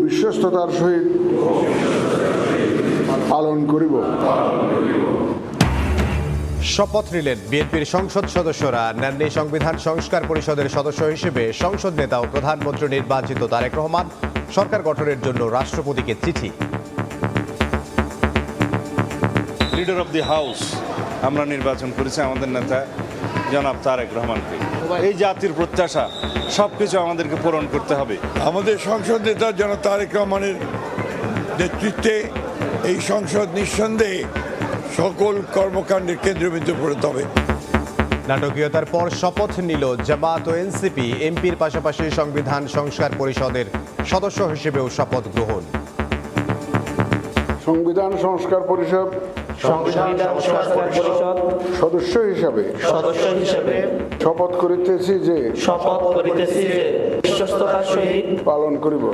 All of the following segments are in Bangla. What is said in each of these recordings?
বিশ্বস্ততার সহিত পালন করিব। শপথ নিলেন বিএনপির সংসদ সদস্যরা। নেননি সংবিধান সংস্কার পরিষদের সদস্য হিসেবে সংসদ নেতা ও প্রধানমন্ত্রী নির্বাচিত তারেক রহমান। সরকার গঠনের জন্য রাষ্ট্রপতিকে চিঠি। লিডার অব দি হাউস আমরা নির্বাচন করেছি আমাদের নেতা জনাব তারেক রহমানকে। এই জাতির প্রত্যাশা সবকিছু আমাদেরকে পূরণ করতে হবে। আমাদের সংসদ নেতা জনাব তারেক রহমানের নেতৃত্বে এই সংসদ নিঃসন্দেহে সকল কর্মকাণ্ডের কেন্দ্রবিন্দু পরিণত হবে। নাটকীয়তার পর শপথ নিল জামাত ও এনসিপি। এমপির পাশাপাশি সংবিধান সংস্কার পরিষদের সদস্য হিসেবেও শপথ গ্রহণ। সংবিধান সংস্কার পরিষদ সদস্য হিসাবে শপথ করিতেছি যে বিশ্বস্ততার সহিত পালন করিব।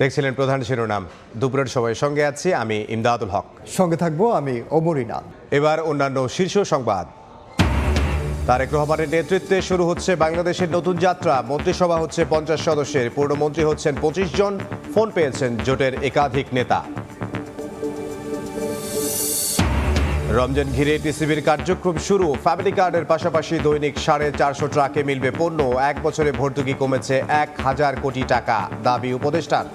দেখছিলেন প্রধান শিরোনাম। দুপুরের সময় সঙ্গে আছি আমি ইমদাদুল হক, সঙ্গে থাকবো আমি ওমরিনা। এবার অন্যান্য শীর্ষ সংবাদ। তারেক রহমানের নেতৃত্বে শুরু হচ্ছে বাংলাদেশের নতুন যাত্রা। মন্ত্রিসভা হচ্ছে 50 সদস্যের, পূর্ণমন্ত্রী হচ্ছেন 25 জন। ফোন পেয়েছেন জোটের একাধিক নেতা। রমজান ঘিরে টিসিবির কার্যক্রম শুরু। ফ্যামিলি কার্ডের পাশাপাশি দৈনিক 450 ট্রাকে মিলবে পণ্য। 1 বছরে ভর্তুকি কমেছে 1000 কোটি টাকা, দাবি উপদেষ্টার।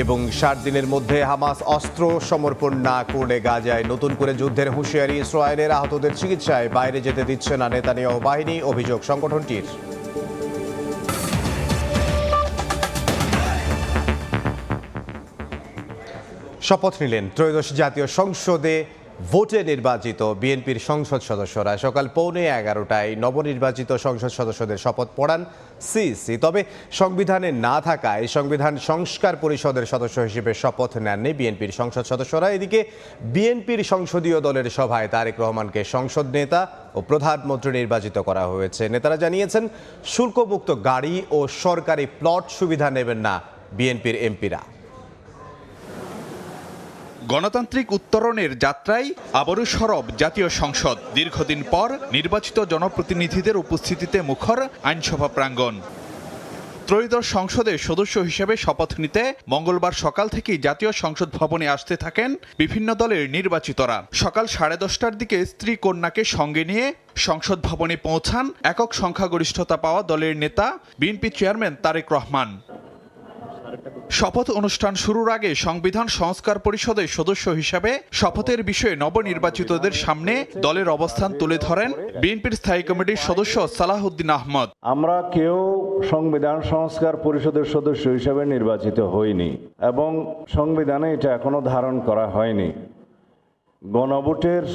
এবং 60 দিনের মধ্যে হামাস অস্ত্র সমর্পণ না করলে গাজায় নতুন করে যুদ্ধের হুঁশিয়ারি ইসরায়েলের। আহতদের চিকিৎসায় বাইরে যেতে দিচ্ছে না নেতানিয়াহু বাহিনী, অভিযোগ সংগঠনটির। শপথ নিলেন ত্রয়োদশ জাতীয় সংসদে ভোটে নির্বাচিত বিএনপির সংসদ সদস্যরা। সকাল 11:15টায় নবনির্বাচিত সংসদ সদস্যদের শপথ পড়ান সিইসি। তবে সংবিধানে না থাকায় সংবিধান সংস্কার পরিষদের সদস্য হিসেবে শপথ নেননি বিএনপির সংসদ সদস্যরা। এদিকে বিএনপির সংসদীয় দলের সভায় তারেক রহমানকে সংসদ নেতা ও প্রধানমন্ত্রী নির্বাচিত করা হয়েছে। নেতারা জানিয়েছেন শুল্কমুক্ত গাড়ি ও সরকারি প্লট সুবিধা নেবেন না বিএনপির এমপিরা। গণতান্ত্রিক উত্তরণের যাত্রায় আবারও সরব জাতীয় সংসদ। দীর্ঘদিন পর নির্বাচিত জনপ্রতিনিধিদের উপস্থিতিতে মুখর আইনসভা প্রাঙ্গণ। ত্রয়োদশ সংসদের সদস্য হিসেবে শপথ নিতে মঙ্গলবার সকাল থেকেই জাতীয় সংসদ ভবনে আসতে থাকেন বিভিন্ন দলের নির্বাচিতরা। সকাল 10:30টার দিকে স্ত্রী কন্যাকে সঙ্গে নিয়ে সংসদ ভবনে পৌঁছান একক সংখ্যাগরিষ্ঠতা পাওয়া দলের নেতা বিএনপি চেয়ারম্যান তারেক রহমান। শপথ অনুষ্ঠান শুরুর আগে সংবিধান সংস্কার পরিষদের সদস্য হিসেবে শপথের বিষয়ে নবনির্বাচিতদের সামনে দলের অবস্থান তুলে ধরেন বিএনপির স্থায়ী কমিটির সদস্য সালাহউদ্দিন আহমদ। আমরা কেউ সংবিধান সংস্কার পরিষদের সদস্য হিসেবে নির্বাচিত হইনি এবং সংবিধানে এটা এখনো ধারণ করা হয়নি। গণভোটের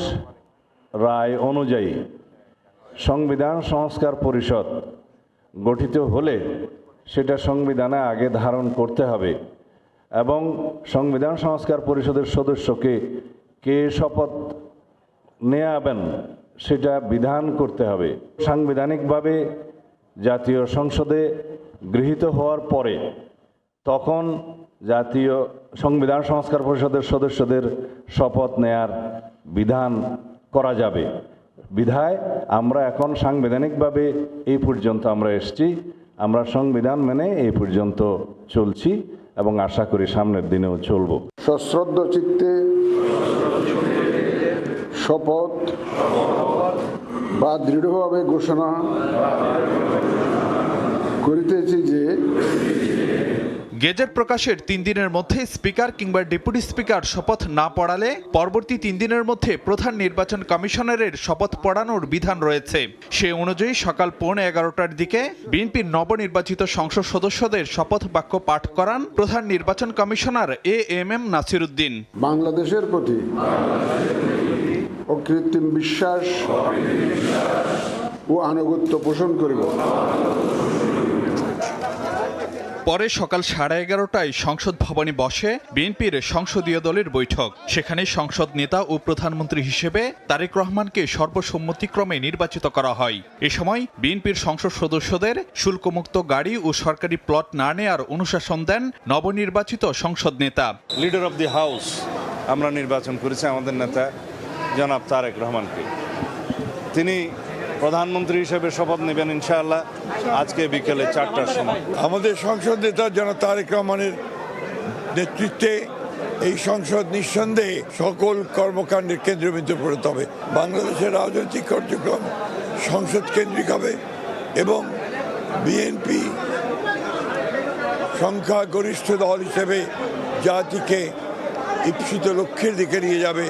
রায় অনুযায়ী সংবিধান সংস্কার পরিষদ গঠিত হলে সেটা সংবিধানে আগে ধারণ করতে হবে এবং সংবিধান সংস্কার পরিষদের সদস্যকে কে শপথ নেয়াবেন সেটা বিধান করতে হবে। সাংবিধানিকভাবে জাতীয় সংসদে গৃহীত হওয়ার পরে তখন জাতীয় সংবিধান সংস্কার পরিষদের সদস্যদের শপথ নেয়ার বিধান করা যাবে। বিধায় আমরা এখন সাংবিধানিকভাবে এই পর্যন্ত আমরা এসেছি। আমরা সংবিধান মেনে এই পর্যন্ত চলছি এবং আশা করি সামনের দিনেও চলব। সশ্রদ্ধ চিত্তে শপথ বা দৃঢ়ভাবে ঘোষণা করিতেছি যে গেজেট প্রকাশের 3 দিনের মধ্যে স্পিকার কিংবা ডেপুটি স্পিকার শপথ না পড়ালে পরবর্তী 3 দিনের মধ্যে প্রধান নির্বাচন কমিশনারের শপথ পড়ানোর বিধান রয়েছে। সে অনুযায়ী সকাল 11:15টার দিকে বিএনপির নবনির্বাচিত সংসদ সদস্যদের শপথ বাক্য পাঠ করান প্রধান নির্বাচন কমিশনার এএমএম নাসির উদ্দিন। বাংলাদেশের প্রতি অকৃত্রিম বিশ্বাস ও আনুগত্য পোষণ করিব। পরে সকাল 11:30টায় সংসদ ভবনে বসে বিএনপির সংসদীয় দলের বৈঠক। সেখানে সংসদ নেতা ও প্রধানমন্ত্রী হিসেবে তারেক রহমানকে সর্বসম্মতিক্রমে নির্বাচিত করা হয়। এ সময় বিএনপির সংসদ সদস্যদের শুল্কমুক্ত গাড়ি ও সরকারি প্লট না নেয়ার অনুশাসন দেন নবনির্বাচিত সংসদ নেতা। লিডার অব দি হাউস আমরা নির্বাচন করেছি আমাদের নেতা জনাব তারেক রহমানকে। তিনি প্রধানমন্ত্রী হিসেবে শপথ নেবেন ইনশাআল্লাহ আজকে বিকেলে 4টার সময়। আমাদের সংসদ নেতা জনাব তারেক রহমানের নেতৃত্বে এই সংসদ নিঃসন্দেহে সকল কর্মকাণ্ডের কেন্দ্রবিন্দু পরিণত হবে। বাংলাদেশের রাজনৈতিক কার্যক্রম সংসদ কেন্দ্রিক হবে এবং বিএনপি সংখ্যাগরিষ্ঠ দল হিসেবে জাতিকে ইপ্সিত লক্ষ্যের দিকে নিয়ে যাবে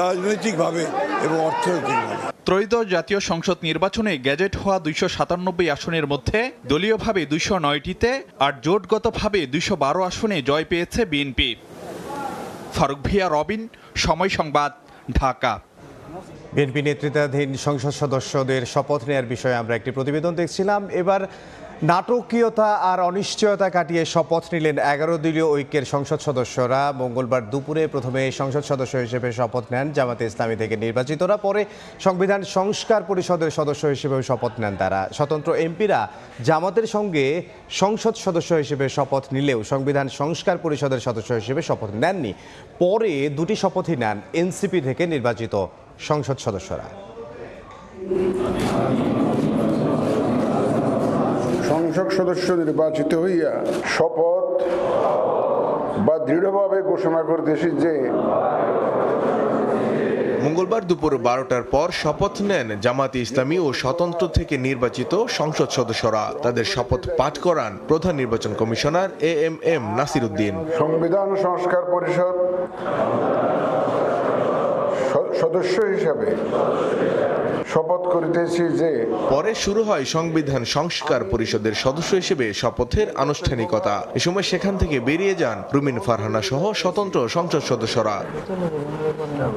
রাজনৈতিকভাবে এবং অর্থনৈতিকভাবে। ত্রয়োদশ জাতীয় সংসদ নির্বাচনে গ্যাজেট হওয়া 297 আসনের মধ্যে দলীয়ভাবে 209টিতে আর জোটগতভাবে 212 আসনে জয় পেয়েছে বিএনপি। ফারুক ভিয়া, রবিন, সময় সংবাদ, ঢাকা। বিএনপি নেতৃত্বাধীন সংসদ সদস্যদের শপথ নেওয়ার বিষয়ে আমরা একটি প্রতিবেদন দেখছিলাম। এবার নাটকীয়তা আর অনিশ্চয়তা কাটিয়ে শপথ নিলেন 11 দলীয় ঐক্যের সংসদ সদস্যরা। মঙ্গলবার দুপুরে প্রথমে সংসদ সদস্য হিসেবে শপথ নেন জামাতে ইসলামী থেকে নির্বাচিতরা, পরে সংবিধান সংস্কার পরিষদের সদস্য হিসেবেও শপথ নেন তারা। স্বতন্ত্র এমপিরা জামাতের সঙ্গে সংসদ সদস্য হিসেবে শপথ নিলেও সংবিধান সংস্কার পরিষদের সদস্য হিসেবে শপথ নেননি। পরে দুটি শপথই নেন এনসিপি থেকে নির্বাচিত সংসদ সদস্যরা। সংসদ সদস্য নির্বাচিত হইয়া শপথ বা দৃঢ়ভাবে ঘোষণা করতেছি যে মঙ্গলবার দুপুর 12টার পর শপথ নেন জামাতে ইসলামী ও স্বতন্ত্র থেকে নির্বাচিত সংসদ সদস্যরা। তাদের শপথ পাঠ করান প্রধান নির্বাচন কমিশনার এএমএম নাসির উদ্দিন। সংবিধান সংস্কার পরিষদ সদস্য হিসাবে শপথ করিতেছি যে। পরে শুরু হয় সংবিধান সংস্কার পরিষদের সদস্য হিসেবে শপথের আনুষ্ঠানিকতা। এ সময় সেখান থেকে বেরিয়ে যান রুমিন ফারহানা সহ স্বতন্ত্র সংসদ সদস্যরা।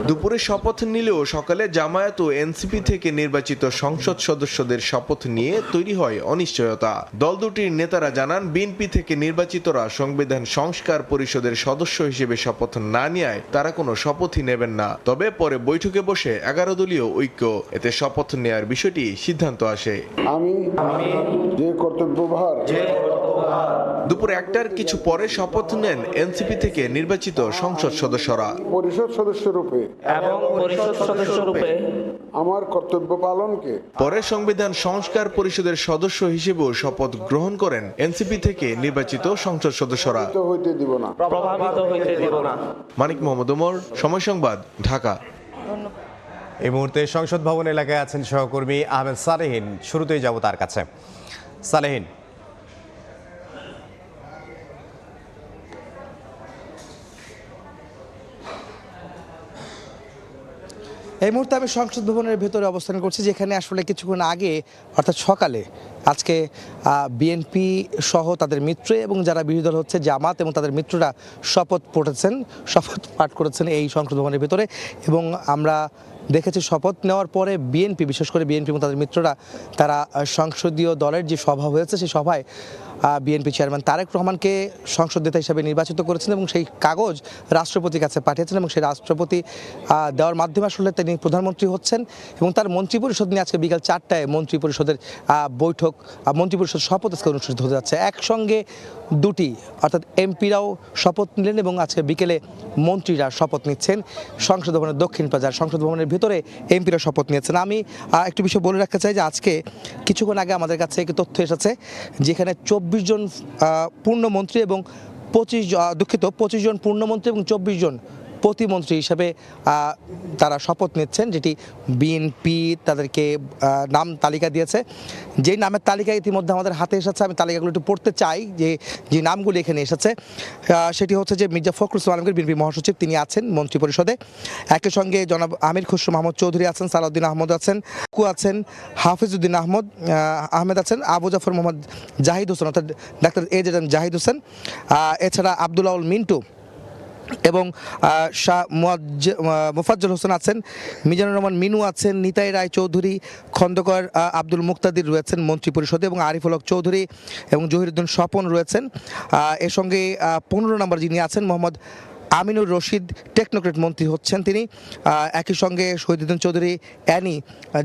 দুপুরে শপথ নিলেও সকালে জামায়াত ও এনসিপি থেকে নির্বাচিত সংসদ সদস্যদের শপথ নিয়ে তৈরি হয় অনিশ্চয়তা। দল দুটির নেতারা জানান বিএনপি থেকে নির্বাচিতরা সংবিধান সংস্কার পরিষদের সদস্য হিসেবে শপথ না নেয় তারা কোনো শপথই নেবেন না। তবে পরে বৈঠকে বসে 11 দলীয় ঐক্য এতে শপথ নেয়ার বিষয়টি সিদ্ধান্ত আসে। আমি যে কর্তব্যভার দুপুর 1টার কিছু পরে শপথ নেন এনসিপি থেকে নির্বাচিত সংসদ সদস্যরা। পরিষদ সদস্য রূপে আমার কর্তব্য পালনকে। পরে সংবিধান সংস্কার পরিষদের সদস্য হিসেবেও শপথ গ্রহণ করেন এনসিপি থেকে নির্বাচিত সংসদ সদস্যরা। হইতে দিব না, প্রভাবিত হইতে দিব না। মানিক মোহাম্মদ ওমর, সময় সংবাদ, ঢাকা। এই মুহূর্তে সংসদ ভবন এলাকায় আছেন সহকর্মী আহমেদ সালেহীন। শুরুতেই যাব তার কাছে। সালেহীন, এই মুহূর্তে আমি সংসদ ভবনের ভেতরে অবস্থান করছি, যেখানে আসলে কিছুক্ষণ আগে অর্থাৎ সকালে আজকে বিএনপি সহ তাদের মিত্র এবং যারা বিরোধী দল হচ্ছে জামাত এবং তাদের মিত্ররা শপথ পাঠ করেছেন এই সংসদ ভবনের ভেতরে। এবং আমরা দেখেছি শপথ নেওয়ার পরে বিএনপি, বিশেষ করে বিএনপি এবং তাদের মিত্ররা তারা সংসদীয় দলের যে সভা হয়েছে সেই সভায় বিএনপি চেয়ারম্যান তারেক রহমানকে সংসদ নেতা হিসেবে নির্বাচিত করেছেন এবং সেই কাগজ রাষ্ট্রপতির কাছে পাঠিয়েছেন এবং সেই রাষ্ট্রপতি দেওয়ার মাধ্যমে আসলে তিনি প্রধানমন্ত্রী হচ্ছেন। এবং তার মন্ত্রিপরিষদ নিয়ে আজকে বিকাল 4টায় মন্ত্রিপরিষদের বৈঠক, মন্ত্রিপরিষদ শপথ আজকে অনুষ্ঠিত হতে যাচ্ছে। একসঙ্গে দুটি অর্থাৎ এমপিরাও শপথ নিলেন এবং আজকে বিকেলে মন্ত্রীরা শপথ নিচ্ছেন সংসদ ভবনের দক্ষিণ প্লাজার। সংসদ ভবনের ভিতরে এমপিরা শপথ নিয়েছেন। আমি একটু বিষয় বলে রাখতে চাই যে আজকে কিছুক্ষণ আগে আমাদের কাছে একটি তথ্য এসেছে, যেখানে 24 জন পূর্ণমন্ত্রী এবং 25 জন পূর্ণমন্ত্রী এবং 24 জন প্রতিমন্ত্রী হিসেবে তারা শপথ নিচ্ছেন, যেটি বিএনপি তাদেরকে নাম তালিকা দিয়েছে। যেই নামের তালিকা ইতিমধ্যে আমাদের হাতে এসেছে, আমি তালিকাগুলো একটু পড়তে চাই। যে নামগুলি এখানে এসেছে সেটি হচ্ছে যে মির্জা ফখরুল ইসলাম আলমগীর বিএনপি মহাসচিব, তিনি আছেন মন্ত্রিপরিষদে। একই সঙ্গে জনাব আমির খসরু মাহমুদ চৌধুরী আছেন, সালাউদ্দিন আহমদ আছেন, হাফিজউদ্দিন আহমেদ আছেন, আবু জাফর মোহাম্মদ জাহিদ হোসেন অর্থাৎ ডাক্তার এজেড জাহিদ হোসেন, এছাড়া আবদুল্লাউল মিন্টু এবং শাহ মোফাজ্জল হোসেন আছেন, মিজানুর রহমান মিনু আছেন, নিতাই রায় চৌধুরী, খন্দকার আব্দুল মুক্তাদির রয়েছেন মন্ত্রিপরিষদে এবং আরিফুল হক চৌধুরী এবং জহিরুদ্দিন স্বপন রয়েছেন। এর সঙ্গে 15 নম্বর যিনি আছেন মোহাম্মদ আমিনুর রশিদ, টেকনোক্রেট মন্ত্রী হচ্ছেন তিনি। একই সঙ্গে শহীদুদ্দিন চৌধুরী অ্যানি,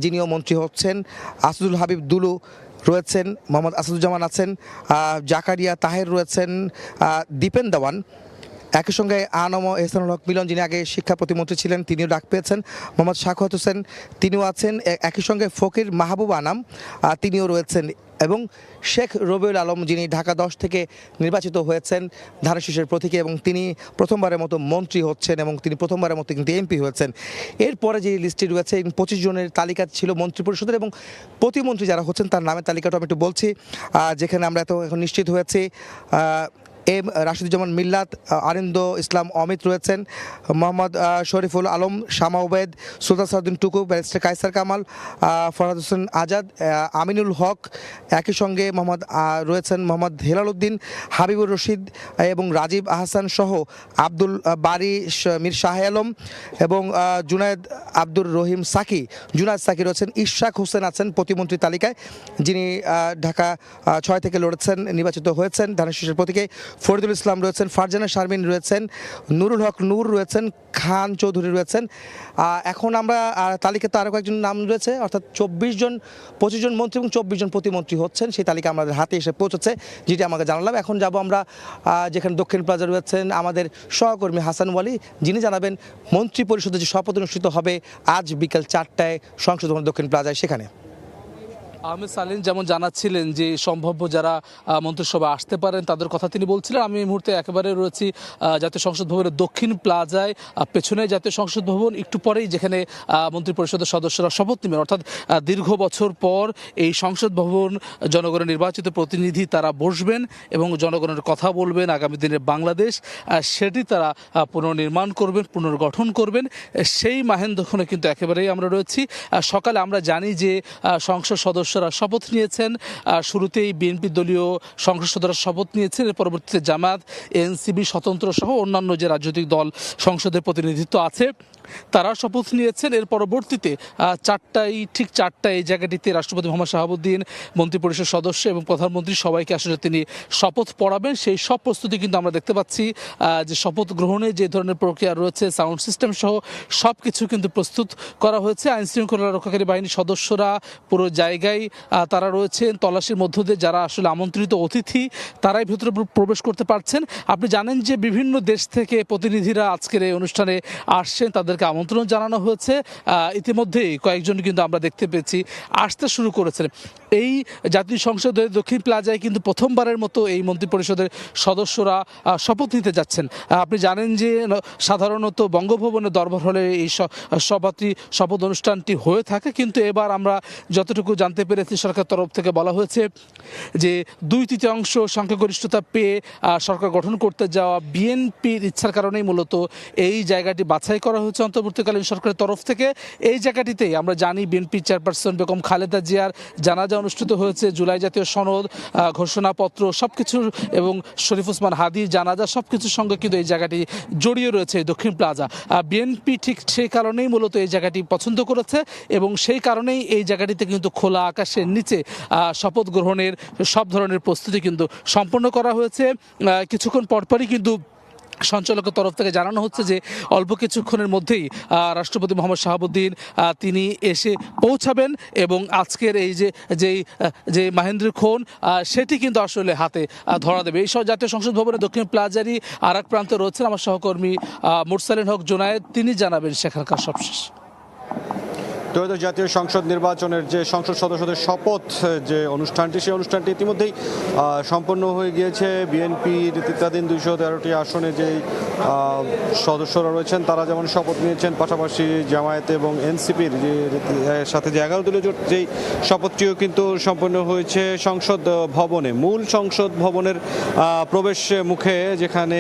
যিনিও মন্ত্রী হচ্ছেন। আসাদুল হাবিব দুলু রয়েছেন, মোহাম্মদ আসাদুজ্জামান আছেন, জাকারিয়া তাহের রয়েছেন, দীপেন দেওয়ান একই সঙ্গে আনম এহসানুল হক মিলন, যিনি আগে শিক্ষা প্রতিমন্ত্রী ছিলেন, তিনিও ডাক পেয়েছেন। মোহাম্মদ সাখাওয়াত হোসেন, তিনিও আছেন। একই সঙ্গে ফকির মাহবুব আনাম, তিনিও রয়েছেন। এবং শেখ রবিউল আলম, যিনি ঢাকা 10 থেকে নির্বাচিত হয়েছেন ধানের প্রতীকে, এবং তিনি প্রথমবারের মতো মন্ত্রী হচ্ছেন এবং তিনি প্রথমবারের মতো কিন্তু এমপি হয়েছেন। এরপরে যে লিস্টটি রয়েছে 25 জনের তালিকা ছিল মন্ত্রিপরিষদের, এবং প্রতিমন্ত্রী যারা হচ্ছেন তার নামের তালিকাটা আমি একটু বলছি, যেখানে আমরা এখন নিশ্চিত হয়েছি। এম রাশিদুজ্জামান মিল্লাত, আরিন্দ ইসলাম অমিত রয়েছেন, মোহাম্মদ শরীফুল আলম, শামা ওবেদ, সুলতান সাউদ্দিন টুকু, ব্যারিস্টার কায়সার কামাল, ফরহাদ হোসেন আজাদ, আমিনুল হক, একই সঙ্গে রয়েছেন মোহাম্মদ হেলাল উদ্দিন, হাবিবুর রশিদ এবং রাজীব আহসান সহ আব্দুল বারি, মীর শাহ আলম এবং জুনায়েদ আব্দুর রহিম সাকি, জুনায়েদ সাকি রয়েছেন। ইশাক হোসেন আছেন প্রতিমন্ত্রী তালিকায়, যিনি ঢাকা 6 থেকে লড়েছেন, নির্বাচিত হয়েছেন ধানের শীষের প্রতীকে। ফরিদুল ইসলাম রয়েছেন, ফারজানা শারমিন রয়েছেন, নুরুল হক নূর রয়েছেন, খান চৌধুরী রয়েছেন। এখন আমরা তালিকাতে আরও কয়েকজন নাম রয়েছে, অর্থাৎ 25 জন মন্ত্রী এবং 24 জন প্রতিমন্ত্রী হচ্ছেন। সেই তালিকা আমাদের হাতে এসে পৌঁছেছে, যেটি আমাকে জানালাম। এখন যাব আমরা যেখানে দক্ষিণ প্লাজা রয়েছেন আমাদের সহকর্মী হাসান ওয়ালি, যিনি জানাবেন মন্ত্রী পরিষদে যে শপথ অনুষ্ঠিত হবে আজ বিকেল 4টায় সংসদ ভবন দক্ষিণ প্লাজায়, সেখানে। আহমেদ সালিম যেমন জানাচ্ছিলেন যে সম্ভাব্য যারা মন্ত্রিসভায় আসতে পারেন তাদের কথা তিনি বলছিলেন। আমি এই মুহূর্তে একেবারে রয়েছি জাতীয় সংসদ ভবনের দক্ষিণ প্লাজায়, পেছনে জাতীয় সংসদ ভবন, একটু পরেই যেখানে মন্ত্রিপরিষদের সদস্যরা শপথ নেবেন। অর্থাৎ দীর্ঘ বছর পর এই সংসদ ভবন জনগণের নির্বাচিত প্রতিনিধি তারা বসবেন এবং জনগণের কথা বলবেন, আগামী দিনের বাংলাদেশ সেটি তারা পুনর্নির্মাণ করবেন, পুনর্গঠন করবেন। সেই মাহেন্দ্রক্ষণে কিন্তু একেবারেই আমরা রয়েছি। সকালে আমরা জানি যে সংসদ সদস্যরা শপথ নিয়েছেন। শুরুতেই বিএনপি দলীয় সংসদ সদস্যরা শপথ নিয়েছেন, এর পরবর্তীতে জামায়াত, এনসিপি, স্বতন্ত্র সহ অন্যান্য যে রাজনৈতিক দল সংসদের প্রতিনিধিত্ব আছে তারা শপথ নিয়েছেন। এর পরবর্তীতে ঠিক চারটায় এই জায়গাটিতে রাষ্ট্রপতি মোহাম্মদ শাহাবুদ্দিন, মন্ত্রিপরিষদ সদস্য এবং প্রধানমন্ত্রী সবাইকে আসলে তিনি শপথ পড়াবেন। সেই সব প্রস্তুতি কিন্তু আমরা দেখতে পাচ্ছি, যে শপথ গ্রহণে যে ধরনের প্রক্রিয়া রয়েছে, সাউন্ড সিস্টেম সহ সব কিছু কিন্তু প্রস্তুত করা হয়েছে। আইন শৃঙ্খলা রক্ষাকারী বাহিনীর সদস্যরা পুরো জায়গায় তারা রয়েছেন। তল্লাশির মধ্য দিয়ে যারা আসলে আমন্ত্রিত অতিথি তারাই ভেতরে প্রবেশ করতে পারছেন। আপনি জানেন যে বিভিন্ন দেশ থেকে প্রতিনিধিরা আজকের এই অনুষ্ঠানে আসছেন, তাদেরকে আমন্ত্রণ জানানো হয়েছে। ইতিমধ্যেই কয়েকজন কিন্তু আমরা দেখতে পেয়েছি আসতে শুরু করেছেন। এই জাতীয় সংসদের দক্ষিণ প্লাজায় কিন্তু প্রথমবারের মতো এই মন্ত্রিপরিষদের সদস্যরা শপথ নিতে যাচ্ছেন। আপনি জানেন যে সাধারণত বঙ্গভবনের দরবার হলে এই শপথ অনুষ্ঠানটি হয়ে থাকে, কিন্তু এবার আমরা যতটুকু জানতে পেরেছি সরকার তরফ থেকে বলা হয়েছে যে 2/3 সংখ্যাগরিষ্ঠতা পেয়ে সরকার গঠন করতে যাওয়া বিএনপির ইচ্ছার কারণেই মূলত এই জায়গাটি বাছাই করা হয়েছে অন্তর্বর্তীকালীন সরকারের তরফ থেকে। এই জায়গাটিতেই আমরা জানি বিএনপি চেয়ারপারসন বেগম খালেদা জিয়ার জানাজা অনুষ্ঠিত হয়েছে, জুলাই জাতীয় সনদ, ঘোষণাপত্র সবকিছু এবং শরীফ ওসমান হাদির জানাজা সবকিছুর সঙ্গে কিন্তু এই জায়গাটি জড়িয়ে রয়েছে দক্ষিণ প্লাজা। বিএনপি ঠিক সেই কারণেই মূলত এই জায়গাটি পছন্দ করেছে এবং সেই কারণেই এই জায়গাটিতে কিন্তু খোলা আকাশের নিচে শপথ গ্রহণের সব ধরনের প্রস্তুতি কিন্তু সম্পন্ন করা হয়েছে। কিছুক্ষণ পরপরই কিন্তু সঞ্চালকের তরফ থেকে জানানো হচ্ছে যে অল্প কিছুক্ষণের মধ্যেই রাষ্ট্রপতি মোহাম্মদ শাহাবুদ্দিন তিনি এসে পৌঁছাবেন এবং আজকের এই যে মাহেন্দ্রক্ষণ সেটি কিন্তু আসলে হাতে ধরা দেবে। এই জাতীয় সংসদ ভবনের দক্ষিণ প্লাজারই আর এক প্রান্তে রয়েছেন আমার সহকর্মী মুরসালিন হক জুনায়েদ, তিনি জানাবেন সেখানকার সবশেষ। ত্রয়োদশ জাতীয় সংসদ নির্বাচনের যে সংসদ সদস্যদের শপথ যে অনুষ্ঠানটি, সেই অনুষ্ঠানটি ইতিমধ্যেই সম্পন্ন হয়ে গিয়েছে। বিএনপির নেতৃত্বাধীন 213টি আসনে যেই সদস্যরা রয়েছেন তারা যেমন শপথ নিয়েছেন, পাশাপাশি জামায়াত এবং এনসিপির যে সাথে যে 11 দলীয় জোট যেই শপথটিও কিন্তু সম্পন্ন হয়েছে সংসদ ভবনে, মূল সংসদ ভবনের প্রবেশ মুখে, যেখানে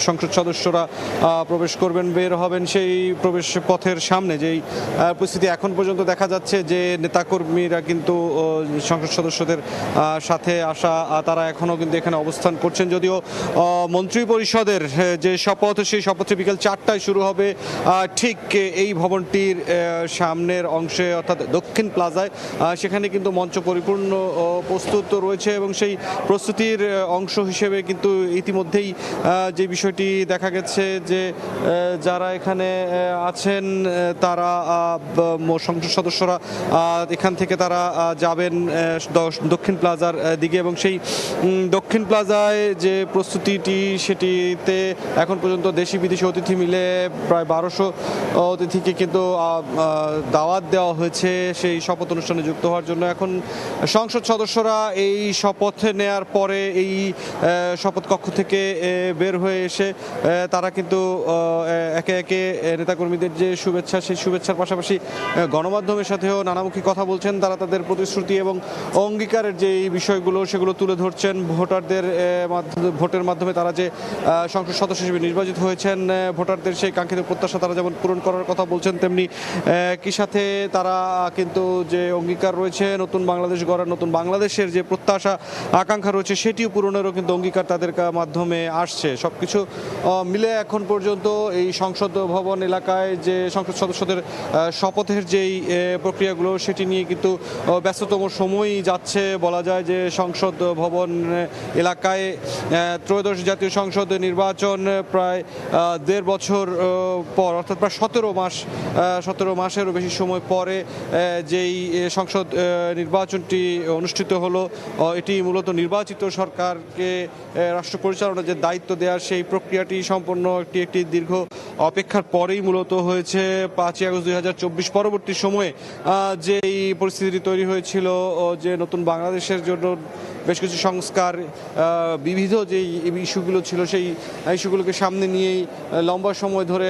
সংসদ সদস্যরা প্রবেশ করবেন, বের হবেন। সেই প্রবেশ পথের সামনে যেই পরিস্থিতি এখন পর্যন্ত দেখা যাচ্ছে যে নেতাকর্মীরা কিন্তু সংসদ সদস্যদের সাথে আসা, তারা এখনও কিন্তু এখানে অবস্থান করছেন। যদিও মন্ত্রিপরিষদের যে শপথ, সেই শপথটি বিকেল 4টায় শুরু হবে ঠিক এই ভবনটির সামনের অংশে, অর্থাৎ দক্ষিণ প্লাজায়। সেখানে কিন্তু মঞ্চ পরিপূর্ণ প্রস্তুত রয়েছে এবং সেই প্রস্তুতির অংশ হিসেবে কিন্তু ইতিমধ্যেই যে বিষয়টি দেখা গেছে যে যারা এখানে আছেন তারা সংসদ সদস্যরা এখান থেকে তারা যাবেন দক্ষিণ প্লাজার দিকে এবং সেই দক্ষিণ প্লাজায় যে প্রস্তুতিটি সেটিতে এখন পর্যন্ত দেশি বিদেশি অতিথি মিলে প্রায় 1200 অতিথিকে কিন্তু দাওয়াত দেওয়া হয়েছে সেই শপথ অনুষ্ঠানে যুক্ত হওয়ার জন্য। এখন সংসদ সদস্যরা এই শপথ নেয়ার পরে এই শপথ কক্ষ থেকে বের হয়ে এসে তারা কিন্তু একে একে নেতাকর্মীদের যে শুভেচ্ছা সেই শুভেচ্ছার পাশাপাশি গণমাধ্যমের সাথেও নানামুখী কথা বলছেন। তারা তাদের প্রতিশ্রুতি এবং অঙ্গীকারের যে এই বিষয়গুলো সেগুলো তুলে ধরছেন। ভোটারদের ভোটের মাধ্যমে তারা যে সংসদ সদস্য হিসেবে নির্বাচিত হয়েছেন, ভোটারদের সেই কাঙ্ক্ষিত প্রত্যাশা তারা যেমন পূরণ করার কথা বলছেন, তেমনি কি সাথে তারা কিন্তু যে অঙ্গীকার রয়েছে নতুন বাংলাদেশ গড়ার, নতুন বাংলাদেশের যে প্রত্যাশা আকাঙ্ক্ষা রয়েছে সেটিও পূরণেরও কিন্তু অঙ্গীকার তাদের মাধ্যমে আসছে। সবকিছু মিলে এখন পর্যন্ত এই সংসদ ভবন এলাকায় যে সংসদ সদস্যদের শপথের যেই প্রক্রিয়াগুলো সেটি নিয়ে কিন্তু ব্যস্ততম সময়ই যাচ্ছে বলা যায়। যে সংসদ ভবন এলাকায় ত্রয়োদশ জাতীয় সংসদ নির্বাচন প্রায় 1.5 বছর পর, অর্থাৎ প্রায় 17 মাসেরও বেশি সময় পরে যেই সংসদ নির্বাচনটি অনুষ্ঠিত হলো, এটি মূলত নির্বাচিত সরকারকে রাষ্ট্র পরিচালনার যে দায়িত্ব দেওয়ার সেই প্রক্রিয়াটি সম্পন্ন একটি দীর্ঘ অপেক্ষার পরেই মূলত হয়েছে। 5ই আগস্ট 2024 পরবর্তী সময়ে যেই পরিস্থিতি তৈরি হয়েছিল, যে নতুন বাংলাদেশের জন্য বেশ কিছু সংস্কার, বিবিধ যেই ইস্যুগুলো ছিল সেই ইস্যুগুলোকে সামনে নিয়েই লম্বা সময় ধরে